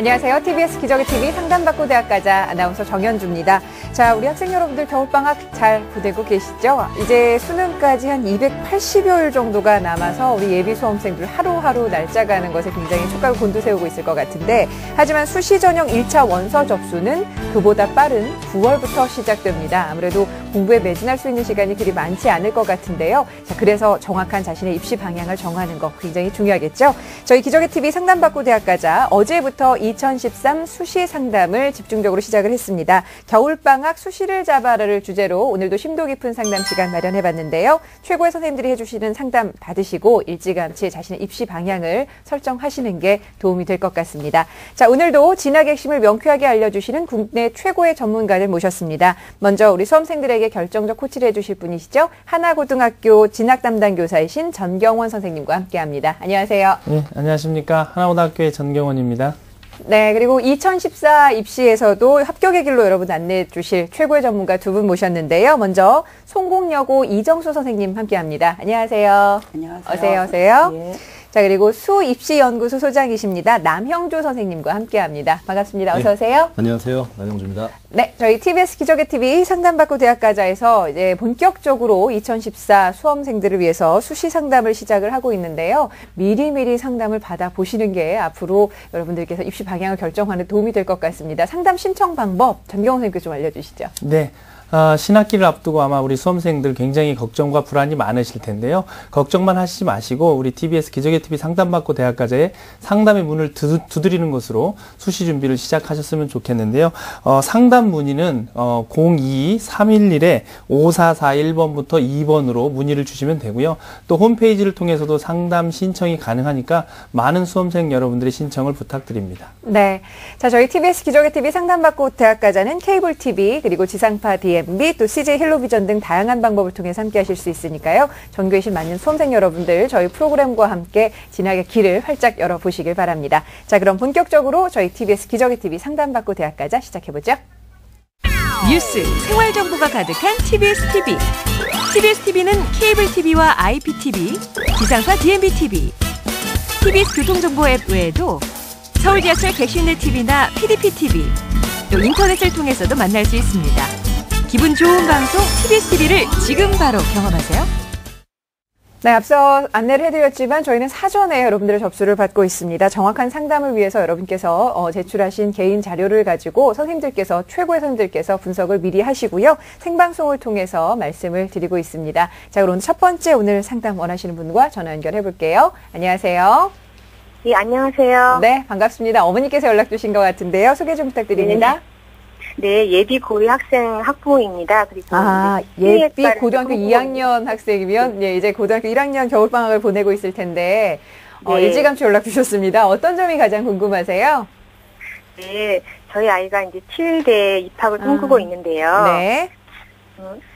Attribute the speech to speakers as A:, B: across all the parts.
A: 안녕하세요. TBS 기적의 TV 상담받고 대학가자 아나운서 정현주입니다. 자, 우리 학생 여러분들 겨울방학 잘 보내고 계시죠? 이제 수능까지 한 280여일 정도가 남아서 우리 예비 수험생들 하루하루 날짜 가는 것에 굉장히 촉각을 곤두세우고 있을 것 같은데, 하지만 수시 전형 1차 원서 접수는 그보다 빠른 9월부터 시작됩니다. 아무래도 공부에 매진할 수 있는 시간이 그리 많지 않을 것 같은데요. 자, 그래서 정확한 자신의 입시 방향을 정하는 거 굉장히 중요하겠죠? 저희 기적의 TV 상담받고 대학가자 어제부터 2013 수시 상담을 집중적으로 시작을 했습니다. 겨울방학 수시를 잡아라를 주제로 오늘도 심도 깊은 상담 시간 마련해봤는데요. 최고의 선생님들이 해주시는 상담 받으시고 일찌감치 자신의 입시 방향을 설정하시는 게 도움이 될 것 같습니다. 자, 오늘도 진학 핵심을 명쾌하게 알려주시는 국내 최고의 전문가를 모셨습니다. 먼저 우리 수험생들에게 결정적 코치를 해주실 분이시죠. 하나고등학교 진학 담당 교사이신 전경원 선생님과 함께합니다. 안녕하세요.
B: 네, 안녕하십니까. 하나고등학교의 전경원입니다.
A: 네, 그리고 2014 입시에서도 합격의 길로 여러분 안내해 주실 최고의 전문가 두 분 모셨는데요. 먼저 송곡여고 이정수 선생님 함께합니다. 안녕하세요.
C: 안녕하세요.
A: 어서요.
C: 예.
A: 자, 그리고 수입시연구소 소장이십니다. 남형주 선생님과 함께합니다. 반갑습니다. 어서 오세요.
D: 네, 안녕하세요. 남형주입니다.
A: 네, 저희 TBS 기적의 TV 상담받고 대학가자에서 이제 본격적으로 2014 수험생들을 위해서 수시 상담을 시작을 하고 있는데요. 미리미리 상담을 받아보시는 게 앞으로 여러분들께서 입시 방향을 결정하는 도움이 될 것 같습니다. 상담 신청 방법 전경원 선생님께 좀 알려주시죠.
B: 네. 신학기를 앞두고 아마 우리 수험생들 굉장히 걱정과 불안이 많으실 텐데요. 걱정만 하시지 마시고 우리 TBS 기적의 TV 상담받고 대학가자의 상담의 문을 두드리는 것으로 수시 준비를 시작하셨으면 좋겠는데요. 상담 문의는 02-311-5441번부터 2번으로 문의를 주시면 되고요. 또 홈페이지를 통해서도 상담 신청이 가능하니까 많은 수험생 여러분들의 신청을 부탁드립니다.
A: 네, 자, 저희 TBS 기적의 TV 상담받고 대학가자는 케이블 TV 그리고 지상파 DMB 또 CJ 헬로비전 등 다양한 방법을 통해서 함께하실 수 있으니까요. 전교에 계신 많은 수험생 여러분들 저희 프로그램과 함께 진학의 길을 활짝 열어보시길 바랍니다. 자, 그럼 본격적으로 저희 TBS 기적의 TV 상담받고 대학가자 시작해보죠.
E: 뉴스, 생활 정보가 가득한 TBS TV. TBS TV는 케이블 TV와 IPTV, 지상파 DMB TV, TBS 교통정보 앱 외에도 서울 지하철 객실내 TV나 PDP TV, 또 인터넷을 통해서도 만날 수 있습니다. 기분 좋은 방송 TBS TV를 지금 바로 경험하세요.
A: 네, 앞서 안내를 해드렸지만 저희는 사전에 여러분들의 접수를 받고 있습니다. 정확한 상담을 위해서 여러분께서 제출하신 개인 자료를 가지고 선생님들께서, 최고의 선생님들께서 분석을 미리 하시고요. 생방송을 통해서 말씀을 드리고 있습니다. 자, 그럼 첫 번째 오늘 상담 원하시는 분과 전화 연결해 볼게요. 안녕하세요.
F: 네, 안녕하세요.
A: 네, 반갑습니다. 어머니께서 연락 주신 것 같은데요. 소개 좀 부탁드립니다.
F: 네, 예비 고2 학생 학부모입니다. 그리고
A: 예비 고등학교 2학년 학생이면 이제 고등학교 1학년 겨울방학을 보내고 있을 텐데
F: 네.
A: 일찌감치 연락 주셨습니다. 어떤 점이 가장 궁금하세요?
F: 네, 저희 아이가 이제 7대 입학을 꿈꾸고 있는데요.
A: 네.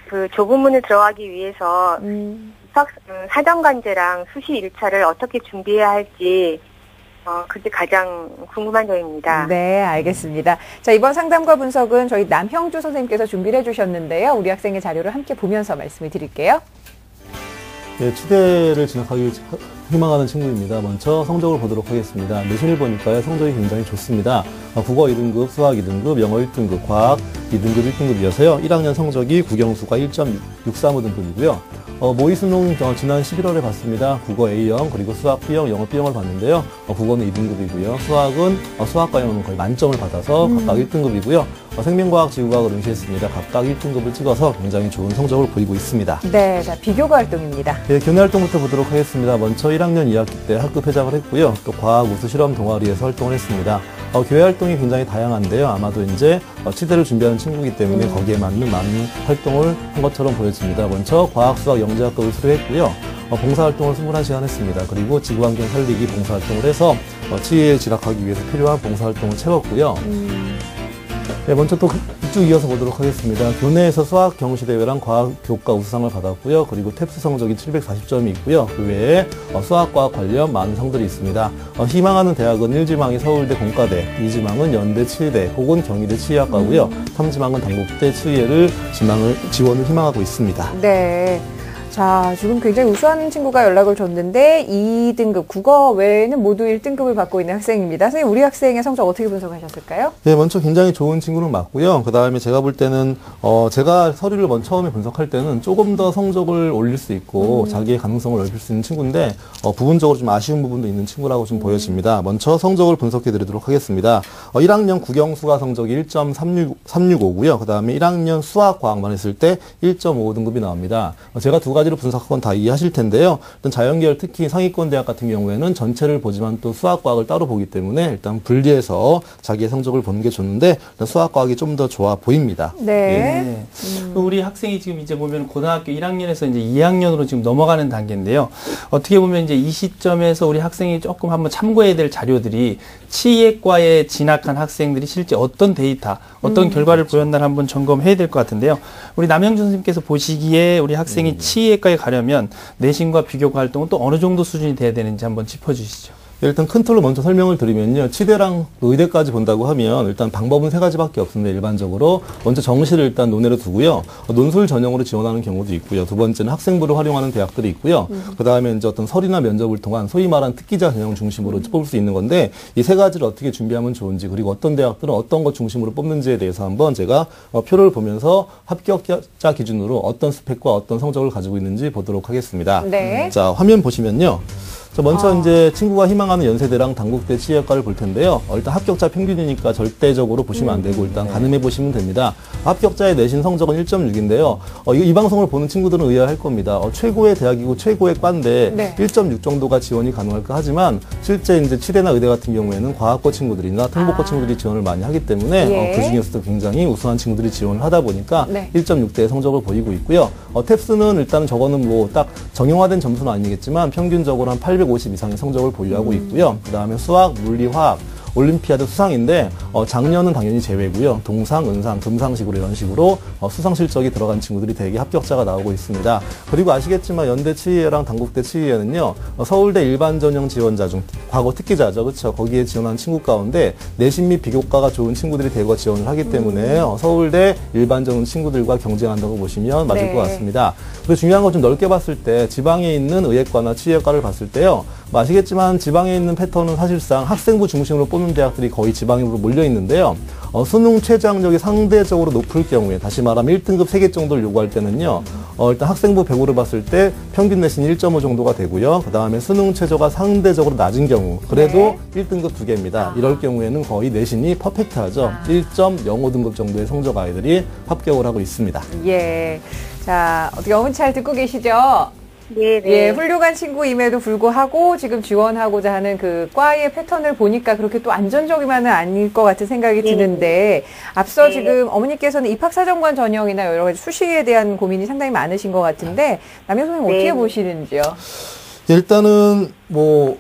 F: 그 조부문을 들어가기 위해서 사전관제랑 수시 1차를 어떻게 준비해야 할지 그게 가장 궁금한 점입니다.
A: 네, 알겠습니다. 자, 이번 상담과 분석은 저희 남형주 선생님께서 준비를 해주셨는데요. 우리 학생의 자료를 함께 보면서 말씀을 드릴게요.
D: 네, 치대를 진학하기 희망하는 친구입니다. 먼저 성적을 보도록 하겠습니다. 내신을 보니까요, 성적이 굉장히 좋습니다. 국어 2등급, 수학 2등급, 영어 1등급, 과학 2등급, 1등급이어서요. 1학년 성적이 국영수가 1.635등급이고요. 모의수능 지난 11월에 봤습니다. 국어 A형, 그리고 수학 B형, 영어 B형을 봤는데요. 국어는 2등급이고요. 수학은 수학과 영어는 거의 만점을 받아서 각각 1등급이고요. 생명과학, 지구과학을 응시했습니다. 각각 1등급을 찍어서 굉장히 좋은 성적을 보이고 있습니다.
A: 네, 자, 비교과 활동입니다.
D: 네, 교내 활동부터 보도록 하겠습니다. 먼저 1학년 2학기 때 학급 회장을 했고요. 또 과학 우수 실험 동아리에서 활동을 했습니다. 교회 활동이 굉장히 다양한데요. 아마도 이제 치대를 준비하는 친구이기 때문에 거기에 맞는 많은 활동을 한 것처럼 보여집니다. 먼저 과학, 수학, 영재학과를 수료했고요. 봉사활동을 21시간 했습니다. 그리고 지구환경 살리기 봉사활동을 해서 치유에 진학하기 위해서 필요한 봉사활동을 채웠고요. 네, 먼저 또 쭉 이어서 보도록 하겠습니다. 교내에서 수학 경시대회랑 과학 교과 우수상을 받았고요. 그리고 탭스 성적이 740점이 있고요. 그 외에 수학과학 관련 많은 상들이 있습니다. 희망하는 대학은 1지망이 서울대 공과대, 2지망은 연대 치의대 혹은 경희대 치의학과고요. 3지망은 당국대 치의를 지원을 희망하고 있습니다.
A: 네. 자, 지금 굉장히 우수한 친구가 연락을 줬는데 2등급, 국어 외에는 모두 1등급을 받고 있는 학생입니다. 선생님, 우리 학생의 성적 어떻게 분석하셨을까요?
D: 네, 먼저 굉장히 좋은 친구는 맞고요. 그 다음에 제가 볼 때는 제가 서류를 처음에 분석할 때는 조금 더 성적을 올릴 수 있고 자기의 가능성을 넓힐 수 있는 친구인데 부분적으로 좀 아쉬운 부분도 있는 친구라고 좀 보여집니다. 먼저 성적을 분석해 드리도록 하겠습니다. 1학년 국영수가 성적이 1.365고요. 그 다음에 1학년 수학 과학만 했을 때 1.5등급이 나옵니다. 제가 두 가지로 분석한 다 이해하실 텐데요. 일단 자연계열 특히 상위권 대학 같은 경우에는 전체를 보지만 또 수학 과학을 따로 보기 때문에 일단 분리해서 자기의 성적을 보는 게 좋은데 일단 수학 과학이 좀 더 좋아 보입니다.
A: 네.
B: 우리 학생이 지금 이제 보면 고등학교 1학년에서 이제 2학년으로 지금 넘어가는 단계인데요. 어떻게 보면 이제 이 시점에서 우리 학생이 조금 한번 참고해야 될 자료들이 치의과에 진학한 학생들이 실제 어떤 데이터, 어떤 결과를 보였나 한번 점검해야 될 것 같은데요. 우리 남영준 선생님께서 보시기에 우리 학생이 치의과에 가려면 내신과 비교과 활동은 또 어느 정도 수준이 돼야 되는지 한번 짚어주시죠.
D: 일단 큰 틀로 먼저 설명을 드리면요. 치대랑 의대까지 본다고 하면 일단 방법은 3가지밖에 없습니다. 일반적으로 먼저 정시를 일단 논외로 두고요. 논술 전형으로 지원하는 경우도 있고요. 두 번째는 학생부를 활용하는 대학들이 있고요. 그 다음에 이제 어떤 서류나 면접을 통한 소위 말하는 특기자 전형 중심으로 뽑을 수 있는 건데 이 3가지를 어떻게 준비하면 좋은지 그리고 어떤 대학들은 어떤 것 중심으로 뽑는지에 대해서 한번 제가 표를 보면서 합격자 기준으로 어떤 스펙과 어떤 성적을 가지고 있는지 보도록 하겠습니다.
A: 네.
D: 자, 화면 보시면요. 먼저 이제 친구가 희망하는 연세대랑 단국대 치의학과를 볼 텐데요. 일단 합격자 평균이니까 절대적으로 보시면 안 되고 일단 가늠해 보시면 됩니다. 합격자의 내신 성적은 1.6인데요. 이 방송을 보는 친구들은 의아할 겁니다. 최고의 대학이고 최고의 과인데
A: 네.
D: 1.6 정도가 지원이 가능할까 하지만 실제 이제 치대나 의대 같은 경우에는 과학과 친구들이나 특목고 친구들이 지원을 많이 하기 때문에
A: 예.
D: 그 중에서도 굉장히 우수한 친구들이 지원을 하다 보니까
A: 네.
D: 1.6대의 성적을 보이고 있고요. 탭스는 일단 저거는 뭐 딱 정형화된 점수는 아니겠지만 평균적으로 한 850 이상의 성적을 보유하고 있고요. 그 다음에 수학, 물리, 화학, 올림피아드 수상인데 작년은 당연히 제외고요. 동상, 은상, 금상식으로 이런 식으로 수상 실적이 들어간 친구들이 대개 합격자가 나오고 있습니다. 그리고 아시겠지만 연대 치의회랑 단국대 치의회는요. 서울대 일반 전형 지원자 중 과거 특기자죠. 그렇죠? 거기에 지원한 친구 가운데 내신 및 비교과가 좋은 친구들이 대거 지원을 하기 때문에 서울대 일반 전형 친구들과 경쟁한다고 보시면 맞을
A: 네.
D: 것 같습니다. 그리고 중요한 건 좀 넓게 봤을 때 지방에 있는 의예과나 치의과를 봤을 때요. 아시겠지만 지방에 있는 패턴은 사실상 학생부 중심으로 뽑는 대학들이 거의 지방으로 몰려 있는데요. 수능 최저학력이 상대적으로 높을 경우에 다시 말하면 1등급 3개 정도를 요구할 때는요. 일단 학생부 100으로 봤을 때 평균 내신 1.5 정도가 되고요. 그 다음에 수능 최저가 상대적으로 낮은 경우 그래도 1등급 2개입니다. 이럴 경우에는 거의 내신이 퍼펙트하죠. 1.05등급 정도의 성적 아이들이 합격을 하고 있습니다.
A: 예. 자, 어떻게 어머니 잘 듣고 계시죠?
F: 네, 네.
A: 예, 훌륭한 친구임에도 불구하고 지금 지원하고자 하는 그 과의 패턴을 보니까 그렇게 또 안전적이만은 아닐 것 같은 생각이 드는데 앞서
F: 네.
A: 지금 어머니께서는 입학사정관 전형이나 여러 가지 수시에 대한 고민이 상당히 많으신 것 같은데 남영 선생님 어떻게
F: 네.
A: 보시는지요?
D: 일단은 뭐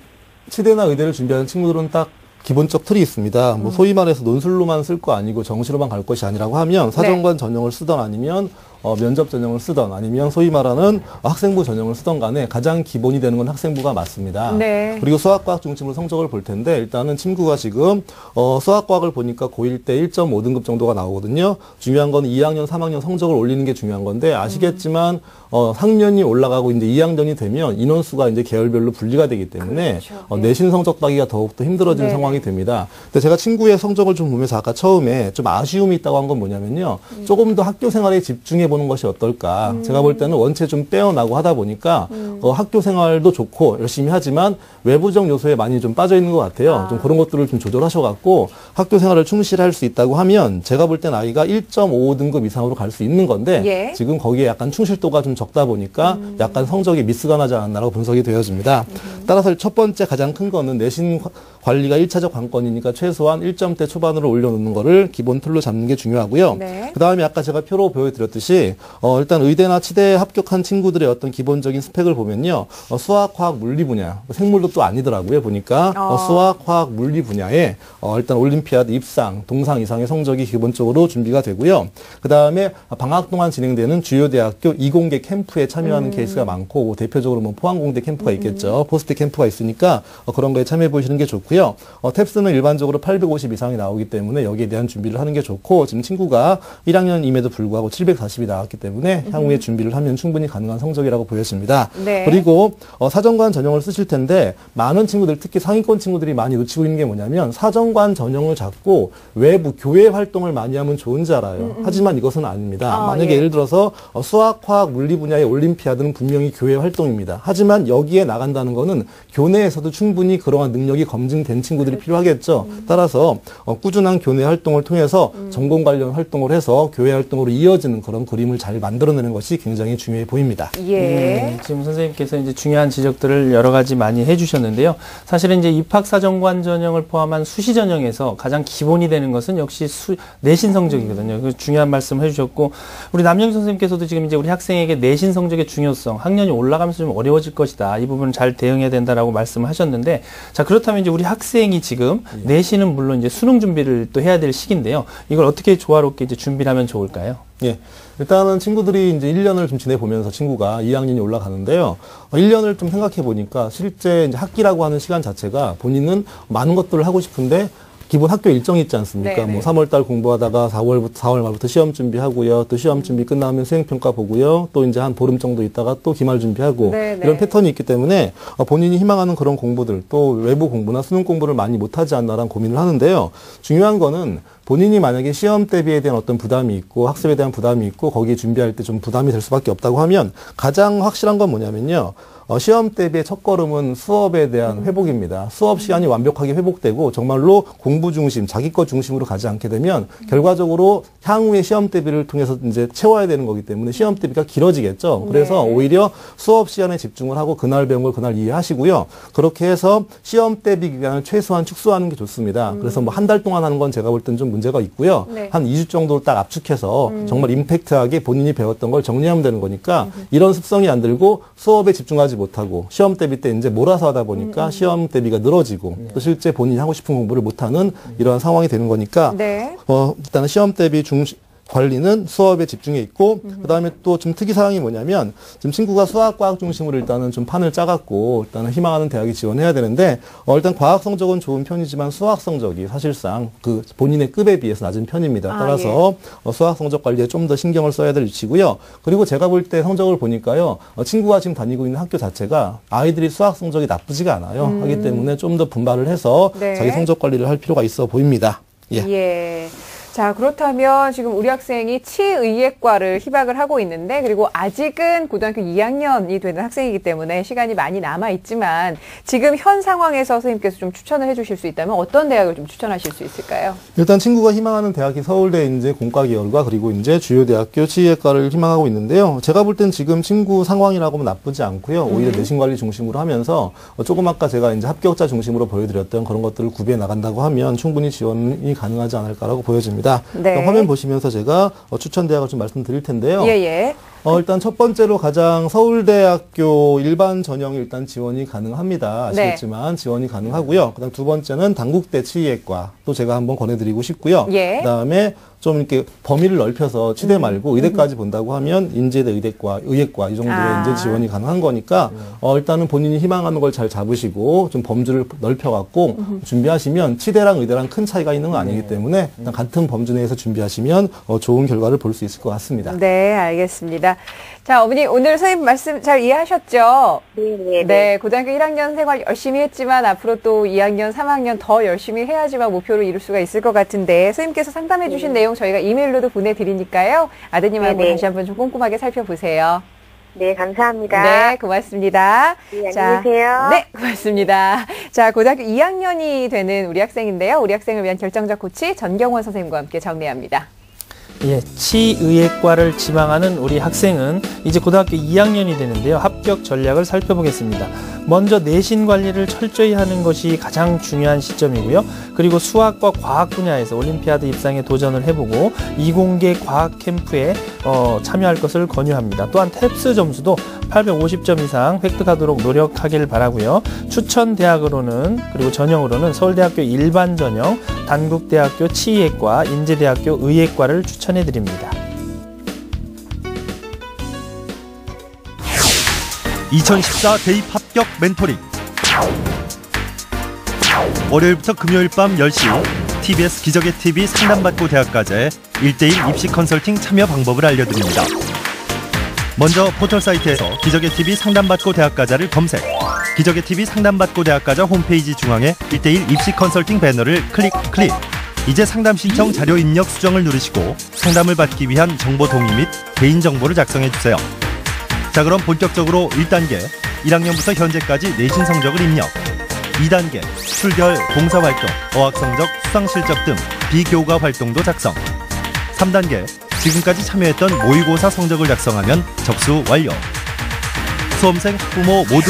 D: 치대나 의대를 준비하는 친구들은 딱 기본적 틀이 있습니다. 뭐 소위 말해서 논술로만 쓸 거 아니고 정시로만 갈 것이 아니라고 하면 사정관 전형을 쓰던 아니면 면접 전형을 쓰던 아니면 소위 말하는 학생부 전형을 쓰던 간에 가장 기본이 되는 건 학생부가 맞습니다.
A: 네.
D: 그리고 수학과학 중심으로 성적을 볼 텐데 일단은 친구가 지금 수학과학을 보니까 고1 때 1.5등급 정도가 나오거든요. 중요한 건 2학년, 3학년 성적을 올리는 게 중요한 건데 아시겠지만 학년이 올라가고 이제 2학년이 되면 인원수가 이제 계열별로 분리가 되기 때문에
A: 그렇죠.
D: 내신 성적 따기가 더욱더 힘들어지는
A: 네.
D: 상황이 됩니다. 근데 제가 친구의 성적을 좀 보면서 아까 처음에 좀 아쉬움이 있다고 한 건 뭐냐면요. 조금 더 학교 생활에 집중해 보는 것이 어떨까. 제가 볼 때는 원체 좀 빼어나고 하다 보니까 학교 생활도 좋고 열심히 하지만 외부적 요소에 많이 좀 빠져 있는 것 같아요. 좀 그런 것들을 좀 조절하셔갖고 학교 생활을 충실할 수 있다고 하면 제가 볼 땐 아이가 1.5등급 이상으로 갈 수 있는 건데
A: 예.
D: 지금 거기에 약간 충실도가 좀 적다 보니까 약간 성적이 미스가 나지 않았나라고 분석이 되어집니다. 따라서 첫 번째 가장 큰 거는 내신 관리가 1차적 관건이니까 최소한 1점대 초반으로 올려놓는 거를 기본 틀로 잡는 게 중요하고요.
A: 네.
D: 그 다음에 아까 제가 표로 보여드렸듯이 일단 의대나 치대에 합격한 친구들의 어떤 기본적인 스펙을 보면 보면요. 수학, 화학, 물리 분야, 생물도 또 아니더라고요. 보니까 수학, 화학, 물리 분야에 일단 올림피아드 입상, 동상 이상의 성적이 기본적으로 준비가 되고요. 그 다음에 방학 동안 진행되는 주요 대학교 이공계 캠프에 참여하는 케이스가 많고 대표적으로 뭐 포항공대 캠프가 있겠죠. 포스트 캠프가 있으니까 그런 거에 참여해 보시는 게 좋고요. 탭스는 일반적으로 850 이상이 나오기 때문에 여기에 대한 준비를 하는 게 좋고 지금 친구가 1학년임에도 불구하고 740이 나왔기 때문에 향후에 준비를 하면 충분히 가능한 성적이라고 보여집니다.
A: 네.
D: 그리고 사정관 전형을 쓰실 텐데 많은 친구들 특히 상위권 친구들이 많이 놓치고 있는 게 뭐냐면 사정관 전형을 잡고 외부 교회 활동을 많이 하면 좋은 줄 알아요. 하지만 이것은 아닙니다. 만약에
A: 예.
D: 예를 들어서 수학, 화학, 물리 분야의 올림피아드는 분명히 교회 활동입니다. 하지만 여기에 나간다는 거는 교내에서도 충분히 그러한 능력이 검증된 친구들이 필요하겠죠. 따라서 꾸준한 교내 활동을 통해서 전공 관련 활동을 해서 교회 활동으로 이어지는 그런 그림을 잘 만들어내는 것이 굉장히 중요해 보입니다.
A: 예.
B: 지금 선생님께서 이제 중요한 지적들을 여러 가지 많이 해주셨는데요. 사실은 이제 입학사정관 전형을 포함한 수시 전형에서 가장 기본이 되는 것은 역시 내신 성적이거든요. 그 중요한 말씀 해주셨고, 우리 남영 선생님께서도 지금 이제 우리 학생에게 내신 성적의 중요성, 학년이 올라가면서 좀 어려워질 것이다. 이 부분을 잘 대응해야 된다라고 말씀을 하셨는데, 자, 그렇다면 이제 우리 학생이 지금 내신은 물론 이제 수능 준비를 또 해야 될 시기인데요. 이걸 어떻게 조화롭게 이제 준비를 하면 좋을까요?
D: 예. 일단은 친구들이 이제 1년을 좀 지내보면서 친구가 2학년이 올라가는데요. 1년을 좀 생각해 보니까 실제 이제 학기라고 하는 시간 자체가 본인은 많은 것들을 하고 싶은데 기본 학교 일정이 있지 않습니까?
A: 네네.
D: 뭐 3월달 공부하다가 4월 말부터 시험 준비하고요. 또 시험 준비 끝나면 수행평가 보고요. 또 이제 한 보름 정도 있다가 또 기말 준비하고
A: 네네.
D: 이런 패턴이 있기 때문에 본인이 희망하는 그런 공부들 또 외부 공부나 수능 공부를 많이 못하지 않나라는 고민을 하는데요. 중요한 거는 본인이 만약에 시험 대비에 대한 어떤 부담이 있고 학습에 대한 부담이 있고 거기에 준비할 때 좀 부담이 될 수밖에 없다고 하면 가장 확실한 건 뭐냐면요. 시험 대비의 첫걸음은 수업에 대한 회복입니다. 수업 시간이 완벽하게 회복되고 정말로 공부 중심, 자기 것 중심으로 가지 않게 되면 결과적으로 향후의 시험 대비를 통해서 이제 채워야 되는 거기 때문에 시험 대비가 길어지겠죠. 그래서
A: 네.
D: 오히려 수업 시간에 집중을 하고 그날 배운 걸 그날 이해하시고요. 그렇게 해서 시험 대비 기간을 최소한 축소하는 게 좋습니다. 그래서 뭐 한 달 동안 하는 건 제가 볼 땐 좀 문제가 있고요.
A: 네.
D: 한 2주 정도로 딱 압축해서 정말 임팩트하게 본인이 배웠던 걸 정리하면 되는 거니까 이런 습성이 안 들고 수업에 집중하지 못하고 시험 대비 때 이제 몰아서 하다 보니까 시험 대비가 늘어지고 또 실제 본인이 하고 싶은 공부를 못하는 이러한 상황이 되는 거니까
A: 네.
D: 일단은 시험 대비 관리는 수업에 집중해 있고 그다음에 또 좀 특이 사항이 뭐냐면 지금 친구가 수학 과학 중심으로 일단은 좀 판을 짜갖고 일단은 희망하는 대학에 지원해야 되는데 일단 과학 성적은 좋은 편이지만 수학 성적이 사실상 그 본인의 급에 비해서 낮은 편입니다. 따라서 수학 성적 관리에 좀 더 신경을 써야 될 위치고요. 그리고 제가 볼 때 성적을 보니까요. 친구가 지금 다니고 있는 학교 자체가 아이들이 수학 성적이 나쁘지가 않아요. 하기 때문에 좀 더 분발을 해서
A: 네.
D: 자기 성적 관리를 할 필요가 있어 보입니다. 예.
A: 예. 자, 그렇다면 지금 우리 학생이 치의학과를 희박을 하고 있는데, 그리고 아직은 고등학교 2학년이 되는 학생이기 때문에 시간이 많이 남아있지만, 지금 현 상황에서 선생님께서 좀 추천을 해주실 수 있다면 어떤 대학을 좀 추천하실 수 있을까요?
D: 일단 친구가 희망하는 대학이 서울대 이제 공과 계열과 그리고 이제 주요 대학교 치의학과를 희망하고 있는데요. 제가 볼 땐 지금 친구 상황이라고 하면 나쁘지 않고요. 오히려 내신 관리 중심으로 하면서 조금 아까 제가 이제 합격자 중심으로 보여드렸던 그런 것들을 구비해 나간다고 하면 충분히 지원이 가능하지 않을까라고 보여집니다.
A: 네.
D: 화면 보시면서 제가 추천 대학을 좀 말씀드릴 텐데요.
A: 예, 예.
D: 일단 첫 번째로 가장 서울대학교 일반 전형이 일단 지원이 가능합니다. 아시겠지만 지원이 가능하고요. 그다음 두 번째는 단국대 치의학과 또 제가 한번 권해드리고 싶고요.
A: 예.
D: 그다음에 좀 이렇게 범위를 넓혀서 치대 말고 의대까지 본다고 하면 인제대 의학과 이 정도의 이제 지원이 가능한 거니까 일단은 본인이 희망하는 걸 잘 잡으시고 좀 범주를 넓혀갖고 준비하시면 치대랑 의대랑 큰 차이가 있는 건 아니기 때문에 일단 같은 범주 내에서 준비하시면 좋은 결과를 볼 수 있을 것 같습니다.
A: 네, 알겠습니다. 자, 어머니 오늘 선생님 말씀 잘 이해하셨죠?
F: 네.
A: 네, 고등학교 1학년 생활 열심히 했지만 앞으로 또 2학년, 3학년 더 열심히 해야지만 목표를 이룰 수가 있을 것 같은데 선생님께서 상담해 주신 내용 저희가 이메일로도 보내드리니까요. 아드님하고 다시 한번 좀 꼼꼼하게 살펴보세요.
F: 네, 감사합니다.
A: 네, 고맙습니다.
F: 네, 안녕히 계세요.
A: 네, 고맙습니다. 자, 고등학교 2학년이 되는 우리 학생인데요. 우리 학생을 위한 결정적 코치 전경원 선생님과 함께 정리합니다.
B: 예, 치의학과를 지망하는 우리 학생은 이제 고등학교 2학년이 되는데요. 합격 전략을 살펴보겠습니다. 먼저 내신 관리를 철저히 하는 것이 가장 중요한 시점이고요. 그리고 수학과 과학 분야에서 올림피아드 입상에 도전을 해보고 이공계 과학 캠프에 참여할 것을 권유합니다. 또한 탭스 점수도 850점 이상 획득하도록 노력하길 바라고요. 추천 대학으로는 그리고 전형으로는 서울대학교 일반 전형, 단국대학교 치의학과, 인제대학교 의학과를 추천해 드립니다.
C: 2014 대입 합격 멘토링. 월요일부터 금요일 밤 10시 TBS 기적의 TV 상담받고 대학과제 1:1 입시 컨설팅 참여 방법을 알려드립니다. 먼저 포털 사이트에서 기적의 TV 상담받고 대학과자를 검색. 기적의 TV 상담받고 대학과자 홈페이지 중앙에 1:1 입시 컨설팅 배너를 클릭. 이제 상담 신청 자료 입력 수정을 누르시고 상담을 받기 위한 정보 동의 및 개인정보를 작성해주세요. 자, 그럼 본격적으로 1단계 1학년부터 현재까지 내신 성적을 입력. 2단계 출결, 봉사활동, 어학성적, 수상실적 등 비교과 활동도 작성. 3단계 지금까지 참여했던 모의고사 성적을 작성하면 접수 완료. 수험생, 학부모 모두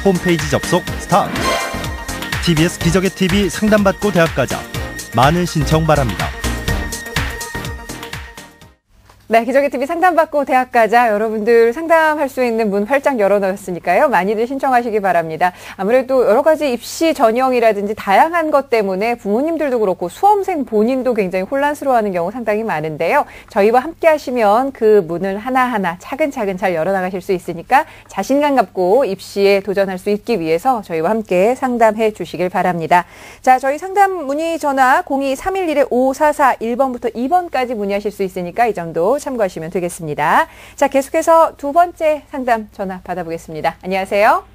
C: 홈페이지 접속 스타트. TBS 기적의 TV 상담받고 대학과자 많은 신청 바랍니다.
A: 네, 기적의 TV 상담받고 대학과자 여러분들 상담할 수 있는 문 활짝 열어놓았으니까요. 많이들 신청하시기 바랍니다. 아무래도 여러 가지 입시 전형이라든지 다양한 것 때문에 부모님들도 그렇고 수험생 본인도 굉장히 혼란스러워하는 경우 상당히 많은데요. 저희와 함께 하시면 그 문을 하나하나 차근차근 잘 열어나가실 수 있으니까 자신감 갖고 입시에 도전할 수 있기 위해서 저희와 함께 상담해 주시길 바랍니다. 자, 저희 상담 문의 전화 02-311-5441번부터 2번까지 문의하실 수 있으니까 이 점도 참고하시면 되겠습니다. 자, 계속해서 두 번째 상담 전화 받아보겠습니다. 안녕하세요.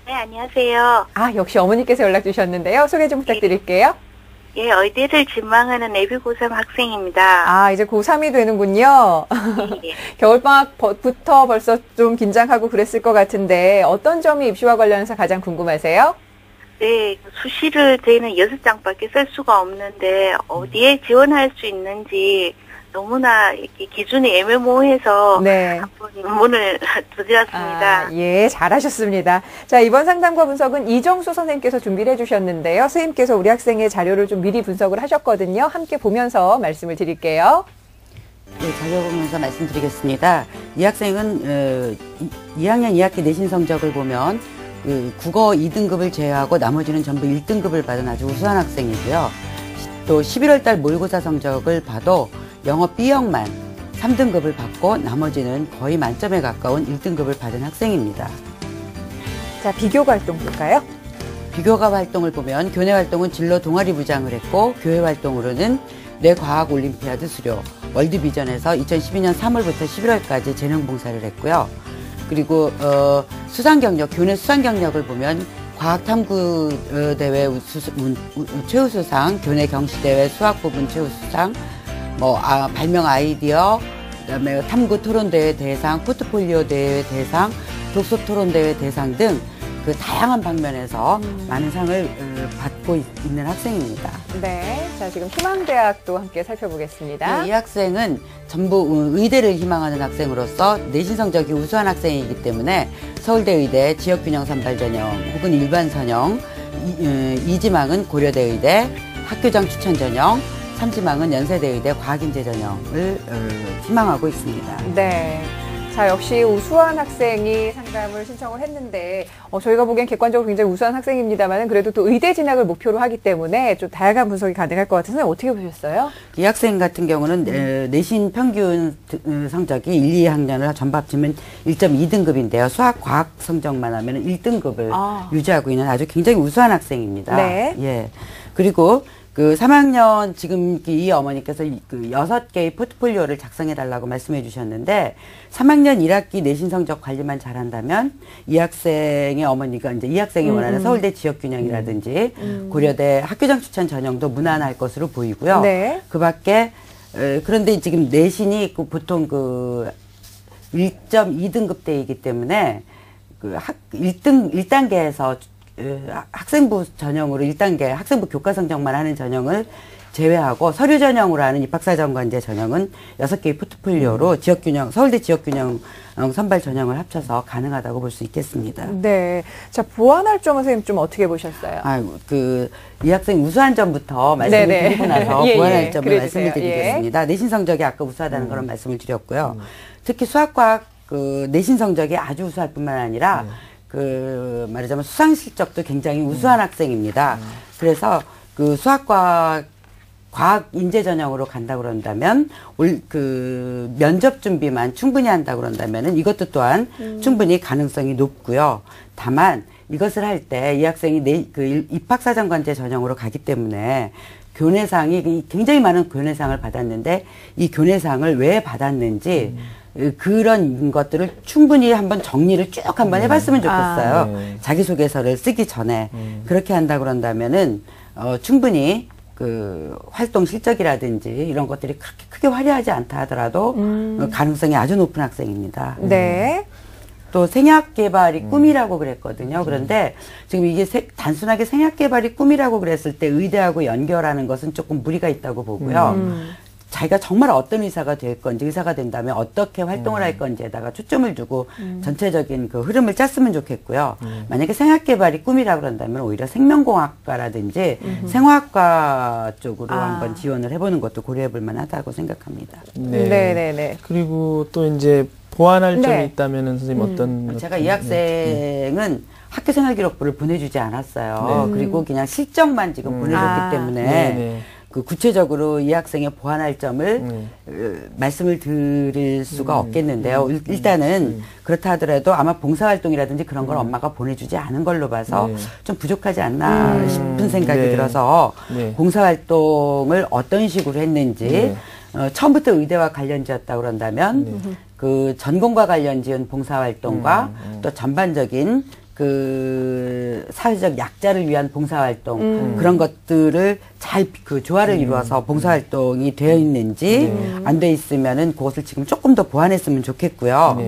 F: 네, 안녕하세요.
A: 아, 역시 어머니께서 연락 주셨는데요. 소개 좀 부탁드릴게요.
F: 예, 의대를 지망하는 예비 고3 학생입니다.
A: 아, 이제 고3이 되는군요.
F: 예.
A: 겨울방학부터 벌써 좀 긴장하고 그랬을 것 같은데 어떤 점이 입시와 관련해서 가장 궁금하세요?
F: 네, 수시를 저희는 6장밖에 쓸 수가 없는데 어디에 지원할 수 있는지 너무나 이렇게 기준이 애매모호해서
A: 네.
F: 한번 문을 드렸습니다.
A: 아, 예, 잘하셨습니다. 자, 이번 상담과 분석은 이정수 선생님께서 준비를 해주셨는데요. 선생님께서 우리 학생의 자료를 좀 미리 분석을 하셨거든요. 함께 보면서 말씀을 드릴게요.
G: 네, 자료 보면서 말씀드리겠습니다. 이 학생은 2학년 2학기 내신 성적을 보면 국어 2등급을 제외하고 나머지는 전부 1등급을 받은 아주 우수한 학생이고요. 또 11월 달 모의고사 성적을 봐도 영어 B형만 3등급을 받고 나머지는 거의 만점에 가까운 1등급을 받은 학생입니다.
A: 자, 비교과 활동 볼까요?
G: 비교과 활동을 보면 교내 활동은 진로 동아리 부장을 했고 교회 활동으로는 뇌과학 올림피아드 수료, 월드비전에서 2012년 3월부터 11월까지 재능봉사를 했고요. 그리고 수상 경력, 교내 수상 경력을 보면 과학탐구 대회 최우수상, 교내 경시대회 수학 부분 최우수상, 발명 아이디어, 그다음에 탐구 토론대회 대상, 포트폴리오 대회 대상, 독서 토론대회 대상 등 그 다양한 방면에서 많은 상을 받고 있는 학생입니다.
A: 네. 자, 지금 희망대학도 함께 살펴보겠습니다.
G: 네, 이 학생은 전부 의대를 희망하는 학생으로서 내신 성적이 우수한 학생이기 때문에 서울대 의대 지역균형 선발 전형 혹은 일반 선형, 2지망은 고려대 의대, 학교장 추천 전형, 3지망은 연세대 의대 과학인재 전형을 희망하고 있습니다.
A: 네. 자, 역시 우수한 학생이 상담을 신청을 했는데 저희가 보기엔 객관적으로 굉장히 우수한 학생입니다만 그래도 또 의대 진학을 목표로 하기 때문에 좀 다양한 분석이 가능할 것 같아서 어떻게 보셨어요?
G: 이 학생 같은 경우는 내신 평균 성적이 1, 2학년을 전부 합치면 1.2등급인데요. 수학, 과학 성적만 하면 1등급을 유지하고 있는 아주 굉장히 우수한 학생입니다.
A: 네.
G: 예. 그리고 그 3학년 지금 이 어머니께서 그 6개의 포트폴리오를 작성해 달라고 말씀해 주셨는데 3학년 1학기 내신 성적 관리만 잘한다면 이 학생의 어머니가 이제 이 학생이 원하는 서울대 지역균형이라든지 고려대 학교장 추천 전형도 무난할 것으로 보이고요.
A: 네.
G: 그 밖에 그런데 지금 내신이 보통 그 1.2등급대이기 때문에 그 1단계에서 학생부 전형으로 1단계 학생부 교과 성적만 하는 전형을 제외하고 서류 전형으로 하는 입학사정관제 전형은 6개의 포트폴리오로 지역균형, 서울대 지역균형 선발 전형을 합쳐서 가능하다고 볼 수 있겠습니다.
A: 네. 자, 보완할 점은 선생님 좀 어떻게 보셨어요?
G: 이 학생 우수한 점부터 말씀을 드리고 나서
A: 예,
G: 보완할 점을
A: 그래주세요.
G: 말씀을 드리겠습니다. 내신 성적이 아까 우수하다는 그런 말씀을 드렸고요. 특히 수학과학 그 내신 성적이 아주 우수할 뿐만 아니라 그 말하자면 수상 실적도 굉장히 우수한 학생입니다. 그래서 그 수학과 과학 인재 전형으로 간다 그런다면 그 면접 준비만 충분히 한다 그런다면은 이것도 또한 충분히 가능성이 높고요. 다만 이것을 할 때 이 학생이 그 입학사정관제 전형으로 가기 때문에 교내상이 굉장히 많은 교내상을 받았는데 이 교내상을 왜 받았는지 그런 것들을 충분히 한번 정리를 쭉 한번 해봤으면 좋겠어요. 자기소개서를 쓰기 전에 그렇게 한다 그런다면은 충분히 그 활동 실적이라든지 이런 것들이 그렇게 크게 화려하지 않다 하더라도 가능성이 아주 높은 학생입니다.
A: 네.
G: 또 생약 개발이 꿈이라고 그랬거든요. 그런데 지금 이게 단순하게 생약 개발이 꿈이라고 그랬을 때 의대하고 연결하는 것은 조금 무리가 있다고 보고요. 자기가 정말 어떤 의사가 될 건지, 의사가 된다면 어떻게 활동을 할 건지에다가 초점을 두고 전체적인 그 흐름을 짰으면 좋겠고요. 만약에 생학개발이 꿈이라 그런다면 오히려 생명공학과라든지 생화학과 쪽으로 한번 지원을 해보는 것도 고려해볼 만하다고 생각합니다.
A: 네.
B: 그리고 또 이제 보완할 점이
A: 네.
B: 있다면은 선생님 어떤?
G: 제가 이 학생은 학교생활기록부를 보내주지 않았어요. 그리고 그냥 실적만 지금 보내줬기 때문에 그 구체적으로 이 학생의 보완할 점을 말씀을 드릴 수가 없겠는데요. 일단은 그렇다 하더라도 아마 봉사활동이라든지 그런 걸 엄마가 보내주지 않은 걸로 봐서 좀 부족하지 않나 싶은 생각이 들어서 봉사활동을 어떤 식으로 했는지 처음부터 의대와 관련지었다 그런다면 그 전공과 관련지은 봉사활동과 또 전반적인 그 사회적 약자를 위한 봉사활동 그런 것들을 잘 그 조화를 이루어서 봉사활동이 되어 있는지 안 돼 있으면은 그것을 지금 조금 더 보완했으면 좋겠고요.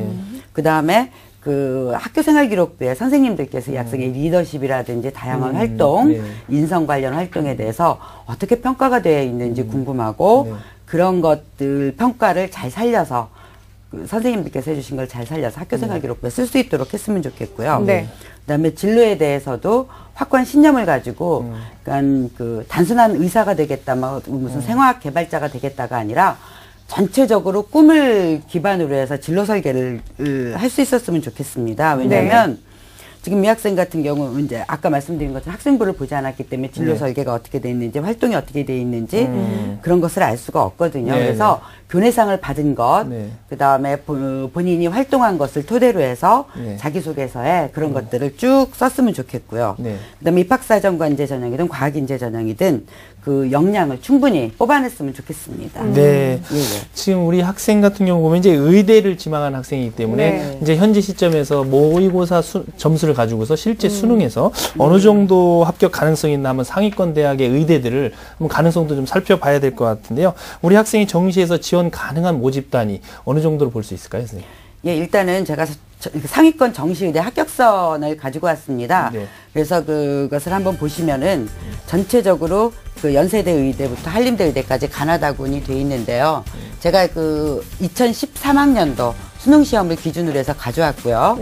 G: 그 다음에 그 학교생활기록부에 선생님들께서 이 학생의 리더십이라든지 다양한 활동, 인성 관련 활동에 대해서 어떻게 평가가 되어 있는지 궁금하고 그런 것들 평가를 잘 살려서 그 선생님들께서 해주신 걸 잘 살려서 학교생활기록부에 쓸 수 있도록 했으면 좋겠고요. 그다음에 진로에 대해서도 확고한 신념을 가지고, 그러니까 그 단순한 의사가 되겠다, 뭐 무슨 생화학 개발자가 되겠다가 아니라 전체적으로 꿈을 기반으로 해서 진로 설계를 할 수 있었으면 좋겠습니다. 왜냐하면 지금 이 학생 같은 경우 이제 아까 말씀드린 것처럼 학생부를 보지 않았기 때문에 진로 설계가 어떻게 돼 있는지 활동이 어떻게 돼 있는지 그런 것을 알 수가 없거든요. 그래서 교내상을 받은 것, 그 다음에 본인이 활동한 것을 토대로 해서 자기소개서에 그런 것들을 쭉 썼으면 좋겠고요. 그 다음에 입학사정관제 전형이든 과학인재 전형이든 그 역량을 충분히 뽑아냈으면 좋겠습니다.
B: 네. 지금 우리 학생 같은 경우 보면 이제 의대를 지망한 학생이기 때문에 이제 현재 시점에서 모의고사 점수를 가지고서 실제 수능에서 어느 정도 합격 가능성이 있나 한번 상위권 대학의 의대들을 한번 가능성도 좀 살펴봐야 될 것 같은데요. 우리 학생이 정시에서 지원 가능한 모집 단위 어느 정도로 볼 수 있을까요, 선생님?
G: 예, 일단은 제가 상위권 정시의대 합격선을 가지고 왔습니다. 그래서 그것을 한번 보시면은 전체적으로 그 연세대 의대부터 한림대 의대까지 가나다군이 돼 있는데요. 제가 그 2013학년도 수능 시험을 기준으로 해서 가져왔고요.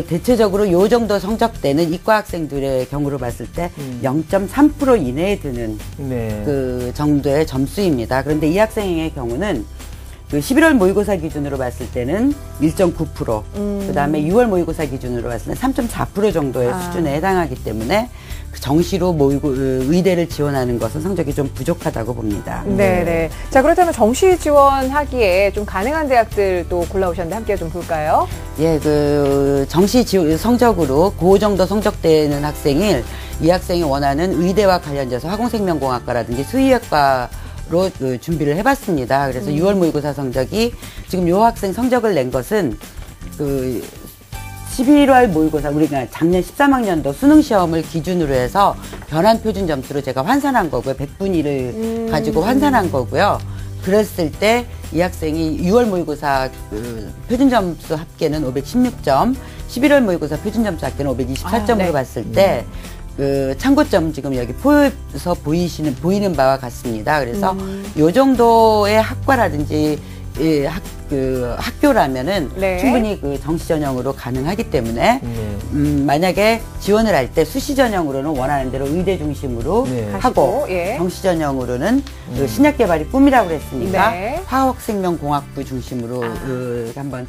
G: 대체적으로 요 정도 성적대는 이과 학생들의 경우로 봤을 때 0.3% 이내에 드는 그 정도의 점수입니다. 그런데 이 학생의 경우는 그 11월 모의고사 기준으로 봤을 때는 1.9%, 그 다음에 6월 모의고사 기준으로 봤을 때 3.4% 정도의 수준에 해당하기 때문에 그 정시로 의대를 지원하는 것은 성적이 좀 부족하다고 봅니다.
A: 네네. 자, 그렇다면 정시 지원하기에 좀 가능한 대학들 또 골라오셨는데 함께 좀 볼까요?
G: 예, 그 정시 성적으로 그 정도 성적되는 학생이 이 학생이 원하는 의대와 관련돼서 화공생명공학과라든지 수의학과 로 준비를 해봤습니다. 그래서 6월 모의고사 성적이 지금 요 학생 성적을 낸 것은 그 11월 모의고사 우리가 작년 13학년도 수능 시험을 기준으로 해서 변환 표준 점수로 제가 환산한 거고요. 100분위를 가지고 환산한 거고요. 그랬을 때 이 학생이 6월 모의고사 표준 점수 합계는 516점, 11월 모의고사 표준 점수 합계는 524점으로 봤을 때 그 참고점 지금 여기 포에서 보이는 바와 같습니다. 그래서 요 정도의 학과라든지 학교라면은 충분히 그 정시 전형으로 가능하기 때문에 만약에 지원을 할 때 수시 전형으로는 원하는 대로 의대 중심으로 하고 정시 전형으로는 그 신약 개발이 꿈이라고 그랬으니까 화학생명공학부 중심으로 한번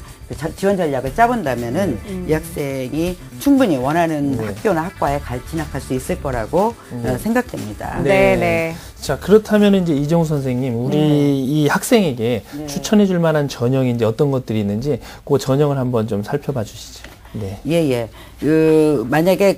G: 지원 전략을 짜본다면은 이 학생이 충분히 원하는
B: 네.
G: 학교나 학과에 진학할 수 있을 거라고 생각됩니다.
A: 네.
B: 자, 그렇다면 이제 이정우 선생님, 우리 이 학생에게 추천해 줄 만한 전형이 이제 어떤 것들이 있는지 그 전형을 한번 좀 살펴봐 주시죠. 네.
G: 예. 만약에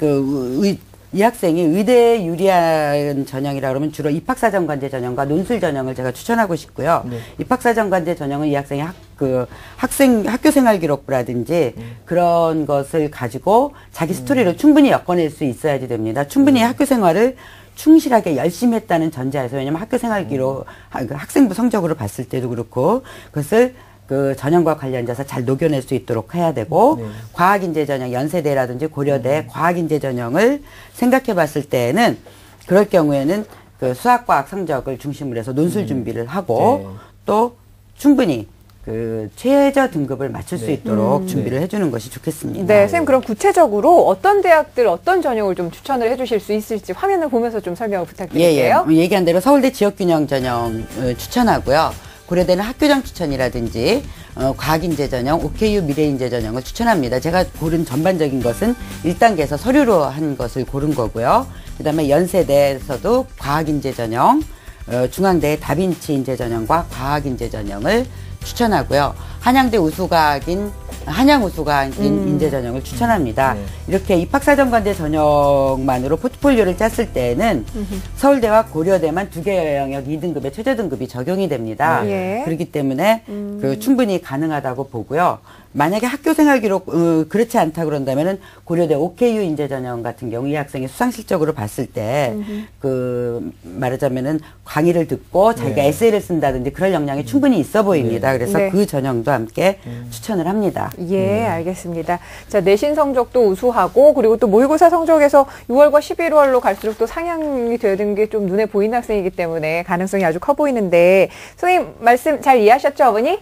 G: 이 학생이 의대에 유리한 전형이라 그러면 주로 입학사정관제 전형과 논술 전형을 제가 추천하고 싶고요.
B: 네.
G: 입학사정관제 전형은 이 학생이 학교 생활 기록부라든지 그런 것을 가지고 자기 스토리로 충분히 엮어낼 수 있어야지 됩니다. 충분히 학교 생활을 충실하게 열심히 했다는 전제하에서, 왜냐면 학교 생활 기록, 학생부 성적으로 봤을 때도 그렇고, 그것을 그 전형과 관련돼서 잘 녹여낼 수 있도록 해야 되고, 과학인재 전형, 연세대라든지 고려대 과학인재 전형을 생각해 봤을 때에는, 그럴 경우에는 그 수학과학 성적을 중심으로 해서 논술 준비를 하고, 또 충분히 그 최저 등급을 맞출 수 있도록 준비를 해주는 것이 좋겠습니다.
A: 네, 선생님 그럼 구체적으로 어떤 대학들 어떤 전형을 좀 추천을 해주실 수 있을지 화면을 보면서 좀 설명을 부탁드릴게요.
G: 얘기한 대로 서울대 지역균형 전형 추천하고요. 고려대는 학교장 추천이라든지 과학인재 전형, OKU 미래인재 전형을 추천합니다. 제가 고른 전반적인 것은 1단계에서 서류로 한 것을 고른 거고요. 그다음에 연세대에서도 과학인재 전형, 중앙대의 다빈치 인재 전형과 과학인재 전형을 추천하고요. 한양대 우수과학인 한양 우수과학인 인재 전형을 추천합니다. 이렇게 입학사정관제 전형만으로 포트폴리오를 짰을 때에는 서울대와 고려대만 2개 영역 2등급의 최저 등급이 적용이 됩니다. 그렇기 때문에 충분히 가능하다고 보고요. 만약에 학교 생활 기록 그렇지 않다 그런다면은 고려대 OKU 인재 전형 같은 경우 이 학생이 수상 실적으로 봤을 때 말하자면은 강의를 듣고 자기가 에세이를 쓴다든지 그럴 역량이 충분히 있어 보입니다. 그래서 그 전형도 함께 추천을 합니다.
A: 예, 알겠습니다. 자, 내신 성적도 우수하고 그리고 또 모의고사 성적에서 6월과 11월로 갈수록 또 상향이 되는 게 좀 눈에 보이는 학생이기 때문에 가능성이 아주 커 보이는데 선생님 말씀 잘 이해하셨죠, 어머니?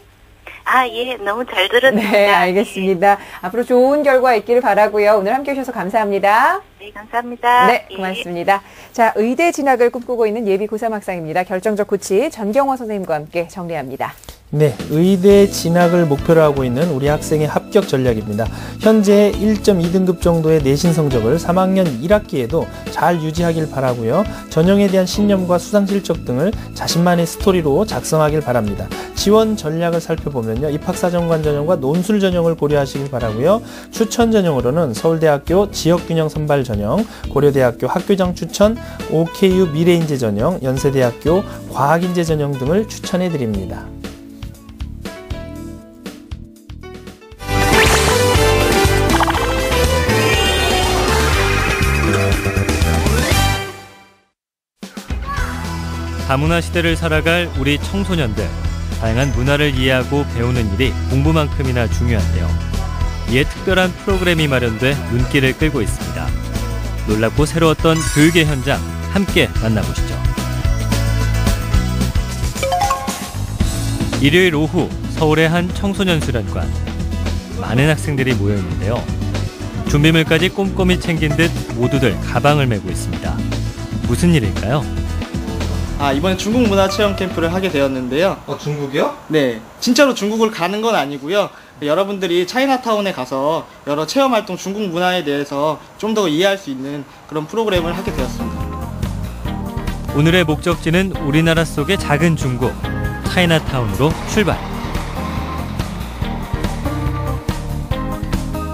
F: 예, 너무 잘 들었습니다.
A: 네, 알겠습니다. 앞으로 좋은 결과 있기를 바라고요. 오늘 함께 해주셔서 감사합니다.
F: 네, 감사합니다.
A: 네, 고맙습니다. 자, 의대 진학을 꿈꾸고 있는 예비 고3 학생입니다. 결정적 코치 전경호 선생님과 함께 정리합니다.
B: 네, 의대 진학을 목표로 하고 있는 우리 학생의 합격 전략입니다. 현재 1.2등급 정도의 내신 성적을 3학년 1학기에도 잘 유지하길 바라고요. 전형에 대한 신념과 수상 실적 등을 자신만의 스토리로 작성하길 바랍니다. 지원 전략을 살펴보면요. 입학사정관 전형과 논술 전형을 고려하시길 바라고요. 추천 전형으로는 서울대학교 지역균형 선발 전형, 고려대학교 학교장 추천, OKU 미래인재 전형, 연세대학교 과학인재 전형 등을 추천해 드립니다.
H: 다문화 시대를 살아갈 우리 청소년들, 다양한 문화를 이해하고 배우는 일이 공부만큼이나 중요한데요. 이에 특별한 프로그램이 마련돼 눈길을 끌고 있습니다. 놀랍고 새로웠던 교육의 현장 함께 만나보시죠. 일요일 오후 서울의 한 청소년 수련관. 많은 학생들이 모여 있는데요. 준비물까지 꼼꼼히 챙긴 듯 모두들 가방을 메고 있습니다. 무슨 일일까요?
I: 이번에 중국 문화 체험 캠프를 하게 되었는데요.
B: 중국이요?
I: 네, 진짜로 중국을 가는 건 아니고요. 여러분들이 차이나타운에 가서 여러 체험 활동, 중국 문화에 대해서 좀 더 이해할 수 있는 그런 프로그램을 하게 되었습니다.
H: 오늘의 목적지는 우리나라 속의 작은 중국, 차이나타운으로 출발.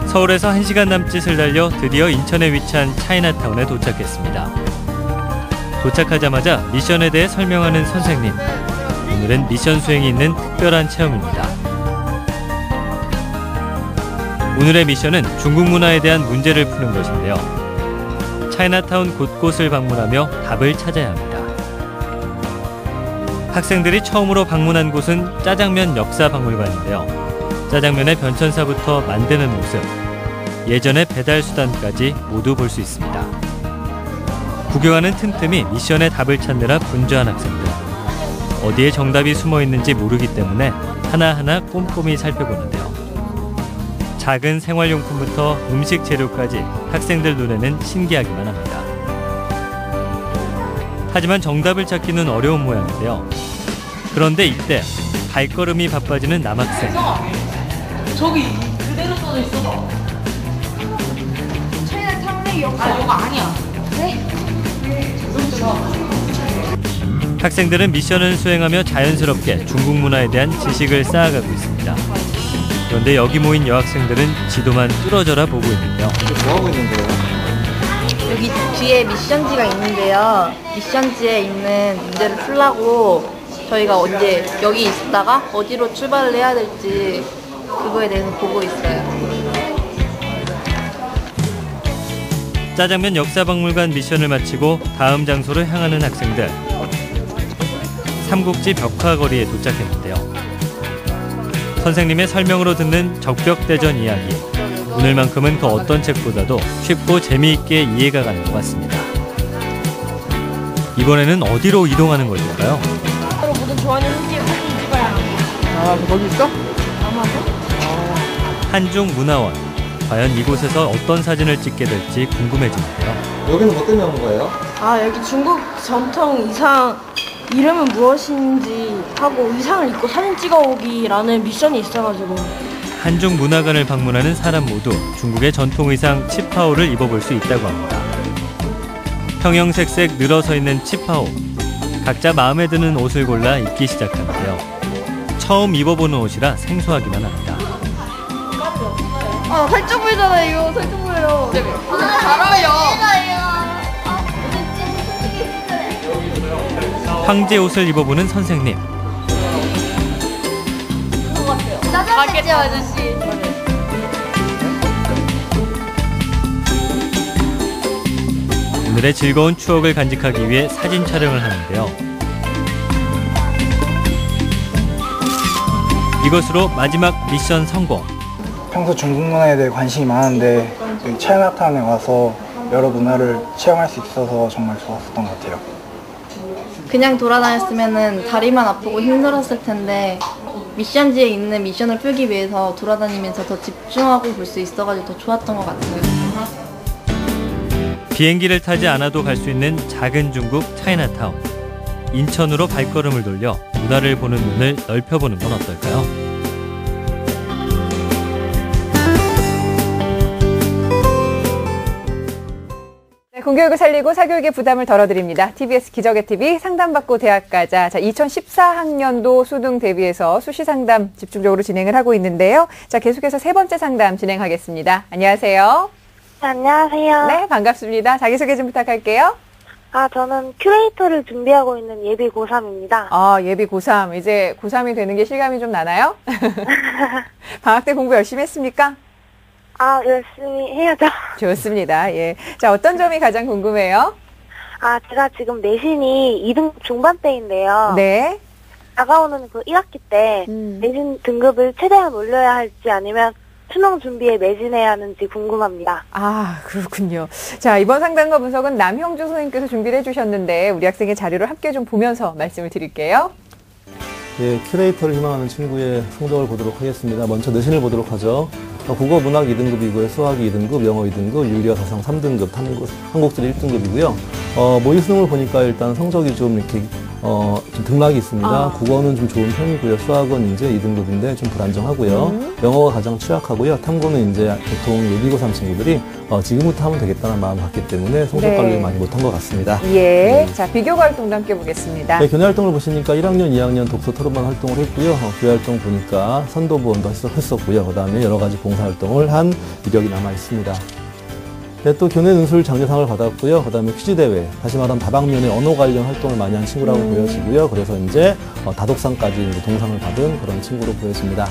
H: 서울에서 1시간 남짓을 달려 드디어 인천에 위치한 차이나타운에 도착했습니다. 도착하자마자 미션에 대해 설명하는 선생님. 오늘은 미션 수행이 있는 특별한 체험입니다. 오늘의 미션은 중국 문화에 대한 문제를 푸는 것인데요. 차이나타운 곳곳을 방문하며 답을 찾아야 합니다. 학생들이 처음으로 방문한 곳은 짜장면 역사박물관인데요. 짜장면의 변천사부터 만드는 모습, 예전의 배달 수단까지 모두 볼 수 있습니다. 구경하는 틈틈이 미션의 답을 찾느라 분주한 학생들. 어디에 정답이 숨어 있는지 모르기 때문에 하나하나 꼼꼼히 살펴보는데요. 작은 생활용품부터 음식 재료까지 학생들 눈에는 신기하기만 합니다. 하지만 정답을 찾기는 어려운 모양인데요. 그런데 이때 발걸음이 바빠지는 남학생.
J: 저기 그대로 써져 있어. 차이나타운의 역사. 아, 이거 아니야. 네?
H: 학생들은 미션을 수행하며 자연스럽게 중국 문화에 대한 지식을 쌓아가고 있습니다. 그런데 여기 모인 여학생들은 지도만 뚫어져라 보고 있는데요.
I: 뭐 하고 있는 거예요?
J: 여기 뒤에 미션지가 있는데요. 미션지에 있는 문제를 풀라고 저희가 언제 여기 있다가 어디로 출발을 해야 될지 그거에 대해서 보고 있어요.
H: 짜장면 역사박물관 미션을 마치고 다음 장소를 향하는 학생들. 삼국지 벽화거리에 도착했는데요. 선생님의 설명으로 듣는 적벽대전 이야기. 오늘만큼은 그 어떤 책보다도 쉽고 재미있게 이해가 가는 것 같습니다. 이번에는 어디로 이동하는 걸까요?
J: 모든 좋아하는 흑기에 사진 찍어야 합니다.
A: 거기 있어?
H: 한중문화원. 과연 이곳에서 어떤 사진을 찍게 될지 궁금해지는데요.
I: 여기는 뭐 때문에 온 거예요?
J: 아, 여기 중국 전통 의상 이름은 무엇인지 하고 의상을 입고 사진 찍어오기라는 미션이 있어가지고.
H: 한중문화관을 방문하는 사람 모두 중국의 전통 의상 치파오를 입어볼 수 있다고 합니다. 형형색색 늘어서 있는 치파오. 각자 마음에 드는 옷을 골라 입기 시작하는데요. 처음 입어보는 옷이라 생소하기만 합니다.
J: 아, 살쪄 보이잖아요. 이거 살쪄 보여요. 잘어요.
H: 황제 옷을 입어보는 선생님.
J: 짜장면집 아저씨.
H: 오늘의 즐거운 추억을 간직하기 위해 사진 촬영을 하는데요. 이것으로 마지막 미션 성공.
K: 평소 중국 문화에 대해 관심이 많은데 여기 차이나타운에 와서 여러 문화를 체험할 수 있어서 정말 좋았었던 것 같아요.
J: 그냥 돌아다녔으면 다리만 아프고 힘들었을 텐데 미션지에 있는 미션을 풀기 위해서 돌아다니면서 더 집중하고 볼 수 있어가지고 더 좋았던 것 같아요.
H: 비행기를 타지 않아도 갈 수 있는 작은 중국 차이나타운. 인천으로 발걸음을 돌려 문화를 보는 눈을 넓혀보는 건 어떨까요?
A: 공교육을 살리고 사교육의 부담을 덜어드립니다. TBS 기적의 TV 상담받고 대학 가자. 자, 2014학년도 수능 대비해서 수시 상담 집중적으로 진행을 하고 있는데요. 자, 계속해서 세 번째 상담 진행하겠습니다. 안녕하세요.
F: 안녕하세요.
A: 네, 반갑습니다. 자기소개 좀 부탁할게요.
F: 저는 큐레이터를 준비하고 있는 예비 고3입니다.
A: 아, 예비 고3. 이제 고3이 되는 게 실감이 좀 나나요? 방학 때 공부 열심히 했습니까?
F: 열심히 해야죠.
A: 좋습니다. 예. 자, 어떤 점이 가장 궁금해요?
F: 제가 지금 내신이 2등 중반대인데요.
A: 네.
F: 다가오는 그 1학기 때 내신 등급을 최대한 올려야 할지 아니면 수능 준비에 매진해야 하는지 궁금합니다.
A: 그렇군요. 자, 이번 상담과 분석은 남형주 선생님께서 준비를 해주셨는데 우리 학생의 자료를 함께 좀 보면서 말씀을 드릴게요.
D: 예, 큐레이터를 희망하는 친구의 성적을 보도록 하겠습니다. 먼저 내신을 보도록 하죠. 국어 문학 2등급이고요. 수학 2등급, 영어 2등급, 윤리와 사상 3등급, 한국질 1등급이고요. 모의 수능을 보니까 일단 성적이 좀 이렇게 좀 등락이 있습니다. 국어는 좀 좋은 편이고요. 수학은 이제 2등급인데 좀 불안정하고요. 영어가 가장 취약하고요. 탐구는 이제 보통 예비 고3 친구들이 지금부터 하면 되겠다는 마음을 갖기 때문에 성적 관리를 많이 못한 것 같습니다.
A: 예. 자, 비교과 활동도 함께 보겠습니다.
D: 네, 교내 활동을 보시니까 1학년, 2학년 독서 토론반 활동을 했고요. 교회 활동 보니까 선도부원도 했었고요. 그 다음에 여러 가지 봉사활동을 한 이력이 남아 있습니다. 네, 또 교내 논술 장려상을 받았고요. 그 다음에 퀴즈 대회, 다시 말하면 다방면에 언어 관련 활동을 많이 한 친구라고 보여지고요. 그래서 이제 다독상까지 이제 동상을 받은 그런 친구로 보여집니다.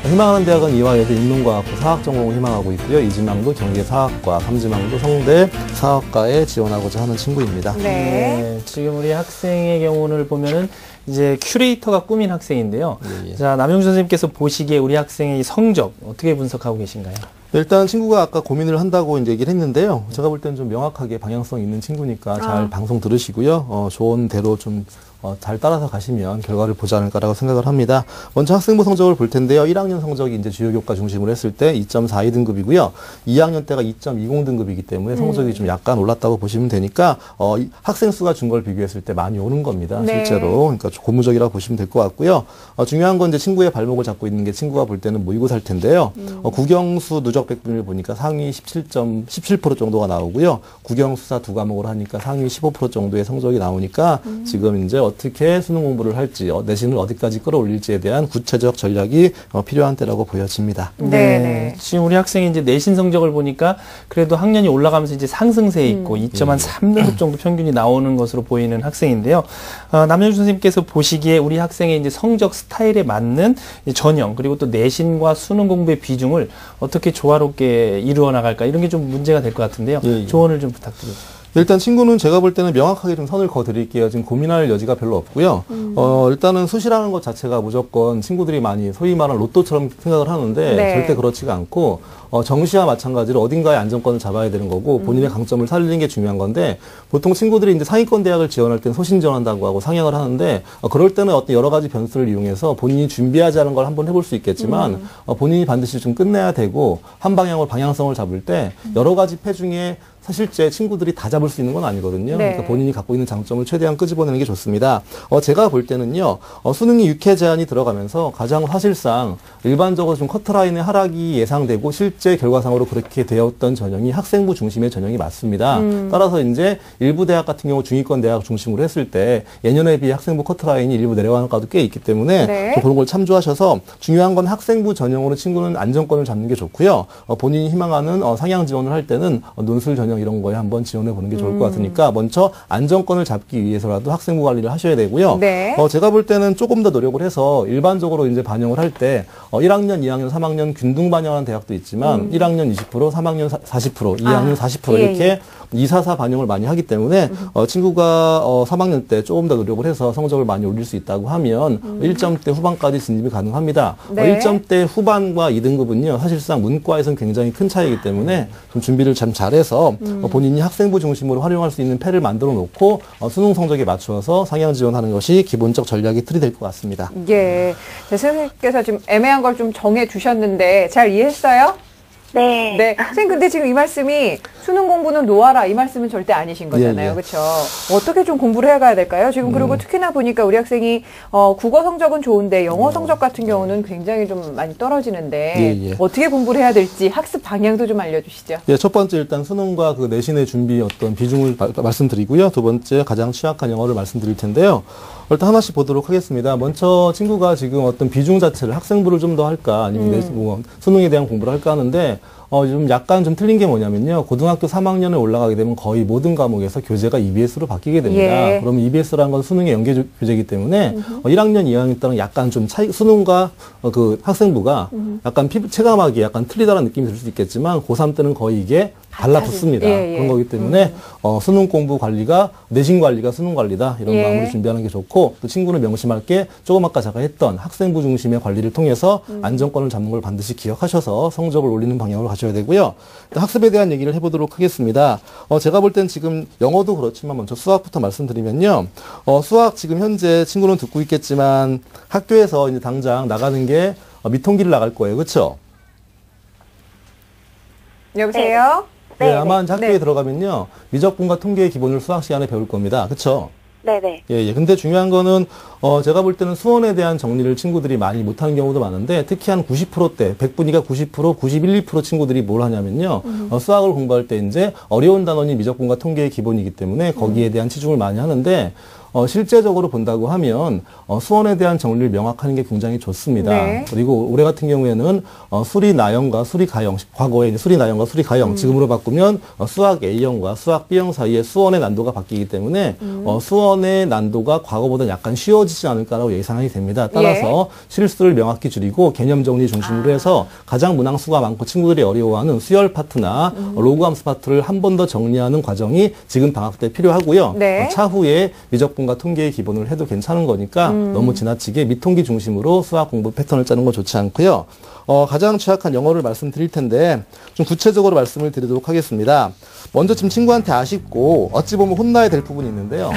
D: 희망하는 대학은 이화여대 인문과학부 사학 전공을 희망하고 있고요. 이지망도 경제사학과, 삼지망도 성대 사학과에 지원하고자 하는 친구입니다.
B: 네. 지금 우리 학생의 경우를 보면은 이제 큐레이터가 꾸민 학생인데요. 자, 남용주 선생님께서 보시기에 우리 학생의 성적 어떻게 분석하고 계신가요?
D: 일단 친구가 아까 고민을 한다고 이제 얘기를 했는데요. 제가 볼 때는 좀 명확하게 방향성 있는 친구니까 잘 방송 들으시고요. 좋은 대로 좀 잘 따라서 가시면 결과를 보지 않을까라고 생각을 합니다. 먼저 학생부 성적을 볼 텐데요. 1학년 성적이 이제 주요 교과 중심으로 했을 때 2.42등급이고요. 2학년 때가 2.20등급이기 때문에 성적이 좀 약간 올랐다고 보시면 되니까 학생 수가 준 걸 비교했을 때 많이 오는 겁니다.
A: 네.
D: 실제로. 그러니까 고무적이라고 보시면 될 것 같고요. 중요한 건 이제 친구의 발목을 잡고 있는 게 친구가 볼 때는 모의고사일 텐데요. 국영수 누적 백분위를 보니까 상위 17% 정도가 나오고요. 국영수사 두 과목을 하니까 상위 15% 정도의 성적이 나오니까 지금 이제 어떻게 수능 공부를 할지, 내신을 어디까지 끌어올릴지에 대한 구체적 전략이 필요한 때라고 보여집니다.
A: 네.
B: 지금 우리 학생이 이제 내신 성적을 보니까 그래도 학년이 올라가면서 이제 상승세에 있고 2.3등급 정도 평균이 나오는 것으로 보이는 학생인데요. 남현주 선생님께서 보시기에 우리 학생의 이제 성적 스타일에 맞는 전형 그리고 또 내신과 수능 공부의 비중을 어떻게 조화롭게 이루어 나갈까 이런 게 좀 문제가 될 것 같은데요. 조언을 좀 부탁드립니다.
D: 일단 친구는 제가 볼 때는 명확하게 좀 선을 그어드릴게요. 지금 고민할 여지가 별로 없고요. 일단은 수시라는 것 자체가 무조건 친구들이 많이 소위 말하는 로또처럼 생각을 하는데
A: 네.
D: 절대 그렇지가 않고 정시와 마찬가지로 어딘가에 안정권을 잡아야 되는 거고 본인의 강점을 살리는 게 중요한 건데 보통 친구들이 이제 상위권 대학을 지원할 때는 소신 지원한다고 하고 상향을 하는데 그럴 때는 어떤 여러 가지 변수를 이용해서 본인이 준비하지 않은 걸 한번 해볼 수 있겠지만 본인이 반드시 좀 끝내야 되고 한 방향으로 방향성을 잡을 때 여러 가지 패 중에 사실제 친구들이 다 잡을 수 있는 건 아니거든요.
A: 네.
D: 그러니까 본인이 갖고 있는 장점을 최대한 끄집어내는 게 좋습니다. 제가 볼 때는요, 수능이 6회 제한이 들어가면서 가장 사실상 일반적으로 좀 커트라인의 하락이 예상되고 실제 결과상으로 그렇게 되었던 전형이 학생부 중심의 전형이 맞습니다. 따라서 이제 일부 대학 같은 경우 중위권 대학 중심으로 했을 때 예년에 비해 학생부 커트라인이 일부 내려가는 과도 꽤 있기 때문에
A: 네.
D: 그런 걸 참조하셔서 중요한 건 학생부 전형으로 친구는 안정권을 잡는 게 좋고요. 본인이 희망하는 상향 지원을 할 때는 논술 전형 이런 거에 한번 지원해 보는 게 좋을 것 같으니까 먼저 안정권을 잡기 위해서라도 학생부 관리를 하셔야 되고요.
A: 네.
D: 제가 볼 때는 조금 더 노력을 해서 일반적으로 이제 반영을 할 때 1학년, 2학년, 3학년 균등 반영하는 대학도 있지만 1학년 20%, 3학년 40%, 2학년 40% 이렇게 244 반영을 많이 하기 때문에 친구가 3학년 때 조금 더 노력을 해서 성적을 많이 올릴 수 있다고 하면 1점대 후반까지 진입이 가능합니다.
A: 네.
D: 1점대 후반과 2등급은요. 사실상 문과에서는 굉장히 큰 차이이기 때문에 좀 준비를 참 잘해서 본인이 학생부 중심으로 활용할 수 있는 패를 만들어 놓고 수능 성적에 맞추어서 상향 지원하는 것이 기본적 전략의 틀이 될 것 같습니다.
A: 예. 선생님께서 지금 애매한 걸 좀 정해 주셨는데 잘 이해했어요?
F: 네.
A: 네. 선생님, 근데 지금 이 말씀이 수능 공부는 놓아라 이 말씀은 절대 아니신 거잖아요.
D: 예.
A: 그렇죠? 어떻게 좀 공부를 해가야 될까요? 지금 그리고 특히나 보니까 우리 학생이 국어 성적은 좋은데 영어 성적 같은 경우는 굉장히 좀 많이 떨어지는데 어떻게 공부를 해야 될지 학습 방향도 좀 알려주시죠.
D: 예, 첫 번째 일단 수능과 그 내신의 준비 어떤 비중을 말씀드리고요. 두 번째 가장 취약한 영어를 말씀드릴 텐데요. 일단 하나씩 보도록 하겠습니다. 먼저 친구가 지금 어떤 비중 자체를 학생부를 좀 더 할까 아니면 수능에 대한 공부를 할까 하는데 좀 약간 좀 틀린 게 뭐냐면요. 고등학교 3학년에 올라가게 되면 거의 모든 과목에서 교재가 EBS로 바뀌게 됩니다. 그러면 EBS라는 건 수능의 연계 교재이기 때문에 1학년, 2학년 때랑 약간 좀 차이, 수능과 그 학생부가 약간 체감하기 약간 틀리다는 느낌이 들 수 있겠지만 고3 때는 거의 이게 달라붙습니다. 그런 거기 때문에 수능 공부 관리가 내신 관리가 수능 관리다 이런 마음으로 준비하는 게 좋고 또 친구는 명심할 게 조금 아까 제가 했던 학생부 중심의 관리를 통해서 안정권을 잡는 걸 반드시 기억하셔서 성적을 올리는 방향으로 가셔야 되고요. 학습에 대한 얘기를 해보도록 하겠습니다. 제가 볼 땐 지금 영어도 그렇지만 먼저 수학부터 말씀드리면요. 수학 지금 현재 친구는 듣고 있겠지만 학교에서 이제 당장 나가는 게 미통기를 나갈 거예요. 그렇죠?
A: 여보세요?
D: 네, 아마 학교에 들어가면요. 미적분과 통계의 기본을 수학 시간에 배울 겁니다. 그렇죠?
F: 네네.
D: 예. 근데 중요한 거는, 제가 볼 때는 수원에 대한 정리를 친구들이 많이 못하는 경우도 많은데, 특히 한 90%대, 100분위가 90%, 91, 2% 친구들이 뭘 하냐면요. 수학을 공부할 때 이제 어려운 단원이 미적분과 통계의 기본이기 때문에 거기에 대한 치중을 많이 하는데, 실제적으로 본다고 하면 수원에 대한 정리를 명확하는 게 굉장히 좋습니다. 네. 그리고 올해 같은 경우에는 수리 나형과 수리 가형, 과거에 이제 수리 나형과 수리 가형, 지금으로 바꾸면 수학 A형과 수학 B형 사이에 수원의 난도가 바뀌기 때문에 수원의 난도가 과거보다 약간 쉬워지지 않을까라고 예상이 됩니다. 따라서 실수를 명확히 줄이고 개념 정리 중심으로 해서 가장 문항수가 많고 친구들이 어려워하는 수열 파트나 로그 함수 파트를 한 번 더 정리하는 과정이 지금 방학 때 필요하고요. 네. 차후에 미적분 접근과 통계의 기본을 해도 괜찮은 거니까 너무 지나치게 미통기 중심으로 수학 공부 패턴을 짜는 건 좋지 않고요. 가장 취약한 영어를 말씀드릴 텐데 좀 구체적으로 말씀을 드리도록 하겠습니다. 먼저 지금 친구한테 아쉽고 어찌 보면 혼나야 될 부분이 있는데요.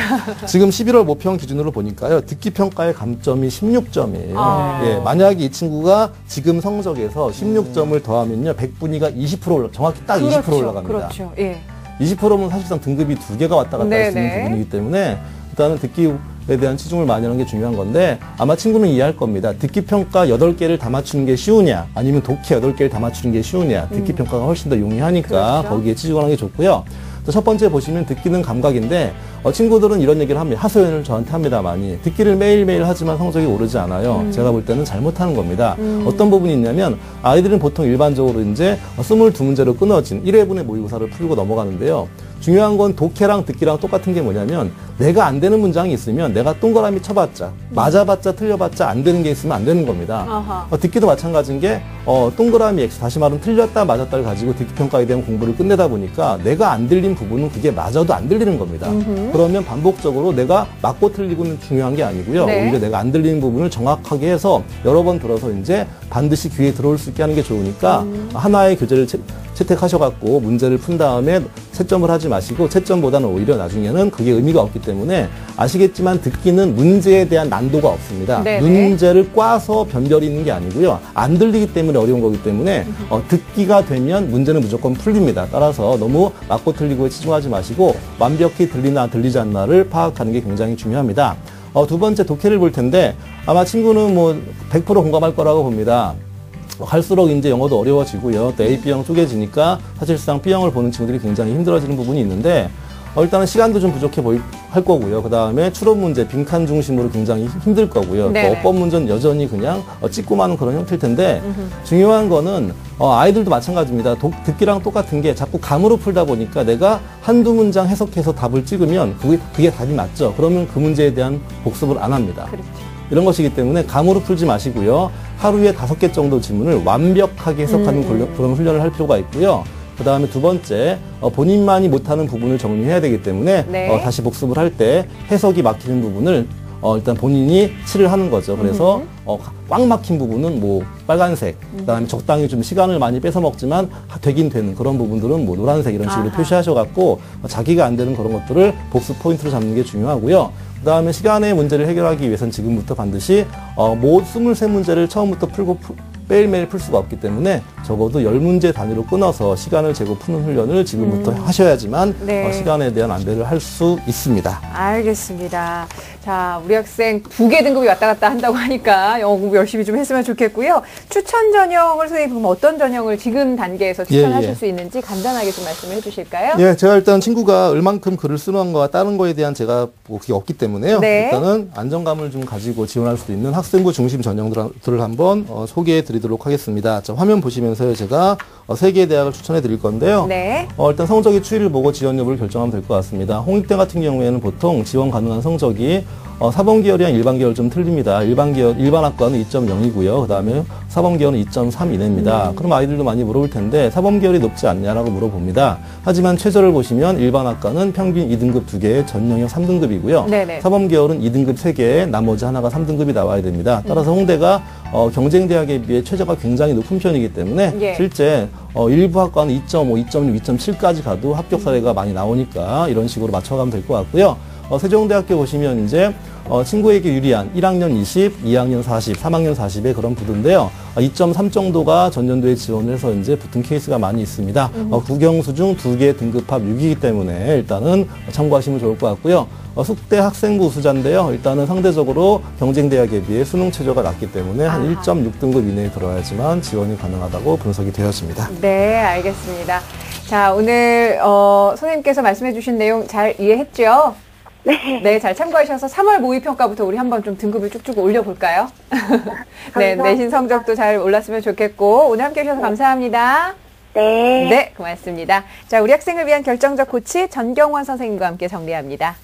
D: 지금 11월 모평 기준으로 보니까요. 듣기 평가의 감점이 16점이에요. 예, 만약에 이 친구가 지금 성적에서 16점을 더하면요. 100분위가 20% 정확히 딱 20% 올라갑니다.
A: 그렇죠. 예.
D: 20%면 사실상 등급이 2개가 왔다 갔다 할 수 있는 부분이기 때문에 일단은 듣기에 대한 치중을 많이 하는 게 중요한 건데 아마 친구는 이해할 겁니다. 듣기평가 8개를 다 맞추는 게 쉬우냐 아니면 독해 8개를 다 맞추는 게 쉬우냐 듣기평가가 훨씬 더 용이하니까 그렇죠. 거기에 치중하는 게 좋고요. 또 첫 번째 보시면 듣기는 감각인데 친구들은 이런 얘기를 합니다. 하소연을 저한테 합니다. 많이. 듣기를 매일매일 하지만 성적이 오르지 않아요. 제가 볼 때는 잘못하는 겁니다. 어떤 부분이 있냐면 아이들은 보통 일반적으로 이제 22문제로 끊어진 1회분의 모의고사를 풀고 넘어가는데요. 중요한 건 독해랑 듣기랑 똑같은 게 뭐냐면 내가 안 되는 문장이 있으면 내가 동그라미 쳐봤자 맞아봤자 틀려봤자 안 되는 게 있으면 안 되는 겁니다. 듣기도 마찬가지인 게 동그라미 X 다시 말하면 틀렸다 맞았다를 가지고 듣기평가에 대한 공부를 끝내다 보니까 내가 안 들린 부분은 그게 맞아도 안 들리는 겁니다. 그러면 반복적으로 내가 맞고 틀리고는 중요한 게 아니고요.
A: 네.
D: 오히려 내가 안 들리는 부분을 정확하게 해서 여러 번 들어서 이제 반드시 귀에 들어올 수 있게 하는 게 좋으니까 하나의 교재를 채택하셔갖고 문제를 푼 다음에 채점을 하지 마시고 채점보다는 오히려 나중에는 그게 의미가 없기 때문에 아시겠지만 듣기는 문제에 대한 난도가 없습니다.
A: 네네.
D: 문제를 꽈서 변별이 있는 게 아니고요. 안 들리기 때문에 어려운 거기 때문에 듣기가 되면 문제는 무조건 풀립니다. 따라서 너무 맞고 틀리고에 치중하지 마시고 완벽히 들리나 들리지 않나를 파악하는 게 굉장히 중요합니다. 두 번째 독해를 볼 텐데 아마 친구는 뭐 100% 공감할 거라고 봅니다. 갈수록 이제 영어도 어려워지고요. 또 A, B형 쪼개지니까 사실상 B형을 보는 친구들이 굉장히 힘들어지는 부분이 있는데 일단은 시간도 좀 부족해 할 거고요. 그 다음에 추론 문제, 빈칸 중심으로 굉장히 힘들 거고요.
A: 네네.
D: 또 어법 문제는 여전히 그냥 찍고 마는 그런 형태일 텐데 중요한 거는 아이들도 마찬가지입니다. 듣기랑 똑같은 게 자꾸 감으로 풀다 보니까 내가 한두 문장 해석해서 답을 찍으면 그게 답이 맞죠. 그러면 그 문제에 대한 복습을 안 합니다.
A: 그렇죠.
D: 이런 것이기 때문에 감으로 풀지 마시고요. 하루에 5개 정도 지문을 완벽하게 해석하는 그런 훈련을 할 필요가 있고요. 그 다음에 두 번째, 본인만이 못하는 부분을 정리해야 되기 때문에
A: 네.
D: 다시 복습을 할 때 해석이 막히는 부분을 일단 본인이 칠을 하는 거죠. 그래서 꽉 막힌 부분은 뭐 빨간색, 그다음에 적당히 좀 시간을 많이 뺏어 먹지만 되긴 되는 그런 부분들은 뭐 노란색 이런 식으로 표시하셔갖고 자기가 안 되는 그런 것들을 복습 포인트로 잡는 게 중요하고요. 그다음에 시간의 문제를 해결하기 위해서는 지금부터 반드시 23문제를 처음부터 풀고 매일매일 풀 수가 없기 때문에 적어도 10문제 단위로 끊어서 시간을 재고 푸는 훈련을 지금부터 하셔야지만
A: 네.
D: 시간에 대한 안배를 할 수 있습니다.
A: 알겠습니다. 자, 우리 학생 2개 등급이 왔다 갔다 한다고 하니까 영어 공부 열심히 좀 했으면 좋겠고요. 추천 전형을 선생님 그럼 어떤 전형을 지금 단계에서 추천하실 수 있는지 간단하게 좀 말씀을 해주실까요?
D: 예, 제가 일단 친구가 얼만큼 글을 쓰는 거와 다른 거에 대한 제가 그게 없기 때문에요.
A: 네.
D: 일단은 안정감을 좀 가지고 지원할 수 있는 학생부 중심 전형들을 한번 소개해 드리도록 하겠습니다. 자, 화면 보시면서요. 제가 3개의 대학을 추천해 드릴 건데요.
A: 네.
D: 일단 성적의 추이를 보고 지원 여부를 결정하면 될 것 같습니다. 홍익대 같은 경우에는 보통 지원 가능한 성적이 4번 계열이랑 일반 계열 좀 틀립니다. 일반 학과는 2.0이고요. 그 다음에 4번 계열은 2.3 이내입니다. 그럼 아이들도 많이 물어볼 텐데 4번 계열이 높지 않냐라고 물어봅니다. 하지만 최저를 보시면 일반 학과는 평균 2등급 2개, 전 영역 3등급이고요. 네네. 4번 계열은 2등급 3개, 나머지 하나가 3등급이 나와야 됩니다. 따라서 홍대가 경쟁 대학에 비해 최저가 굉장히 높은 편이기 때문에 실제 일부 학과는 2.5, 2.6, 2.7까지 가도 합격 사례가 많이 나오니까 이런 식으로 맞춰가면 될 것 같고요. 세종대학교 보시면 이제 친구에게 유리한 1학년 20, 2학년 40, 3학년 40의 그런 부두인데요. 2.3 정도가 전년도에 지원을 해서 이제 붙은 케이스가 많이 있습니다. 국영수 중 2개 등급합 6이기 때문에 일단은 참고하시면 좋을 것 같고요. 숙대 학생부 우수자인데요. 일단은 상대적으로 경쟁대학에 비해 수능 최저가 낮기 때문에 한 1.6등급 이내에 들어야지만 지원이 가능하다고 분석이 되었습니다.
A: 네, 알겠습니다. 자, 오늘 선생님께서 말씀해 주신 내용 잘 이해했죠? 네, 잘 참고하셔서 3월 모의평가부터 우리 한번 좀 등급을 쭉쭉 올려볼까요? 네, 내신 성적도 잘 올랐으면 좋겠고 오늘 함께 해주셔서 감사합니다.
F: 네.
A: 네, 고맙습니다. 자, 우리 학생을 위한 결정적 코치 전경원 선생님과 함께 정리합니다.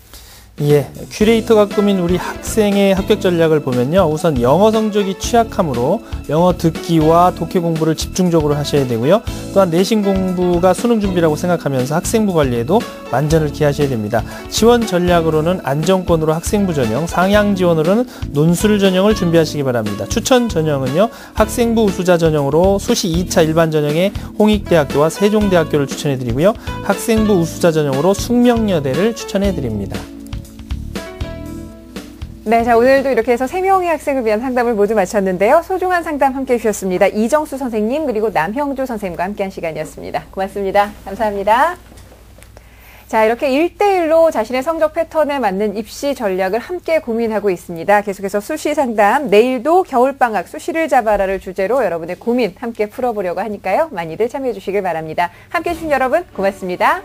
B: 예, 큐레이터가 꾸민 우리 학생의 합격 전략을 보면요. 우선 영어 성적이 취약하므로 영어 듣기와 독해 공부를 집중적으로 하셔야 되고요. 또한 내신 공부가 수능 준비라고 생각하면서 학생부 관리에도 만전을 기하셔야 됩니다. 지원 전략으로는 안정권으로 학생부 전형, 상향 지원으로는 논술 전형을 준비하시기 바랍니다. 추천 전형은요. 학생부 우수자 전형으로 수시 2차 일반 전형에 홍익대학교와 세종대학교를 추천해드리고요. 학생부 우수자 전형으로 숙명여대를 추천해드립니다.
A: 네, 자, 오늘도 이렇게 해서 3명의 학생을 위한 상담을 모두 마쳤는데요. 소중한 상담 함께 해주셨습니다. 이정수 선생님 그리고 남형주 선생님과 함께한 시간이었습니다. 고맙습니다. 감사합니다. 자, 이렇게 1대1로 자신의 성적 패턴에 맞는 입시 전략을 함께 고민하고 있습니다. 계속해서 수시 상담, 내일도 겨울방학 수시를 잡아라를 주제로 여러분의 고민 함께 풀어보려고 하니까요. 많이들 참여해 주시길 바랍니다. 함께해 주신 여러분 고맙습니다.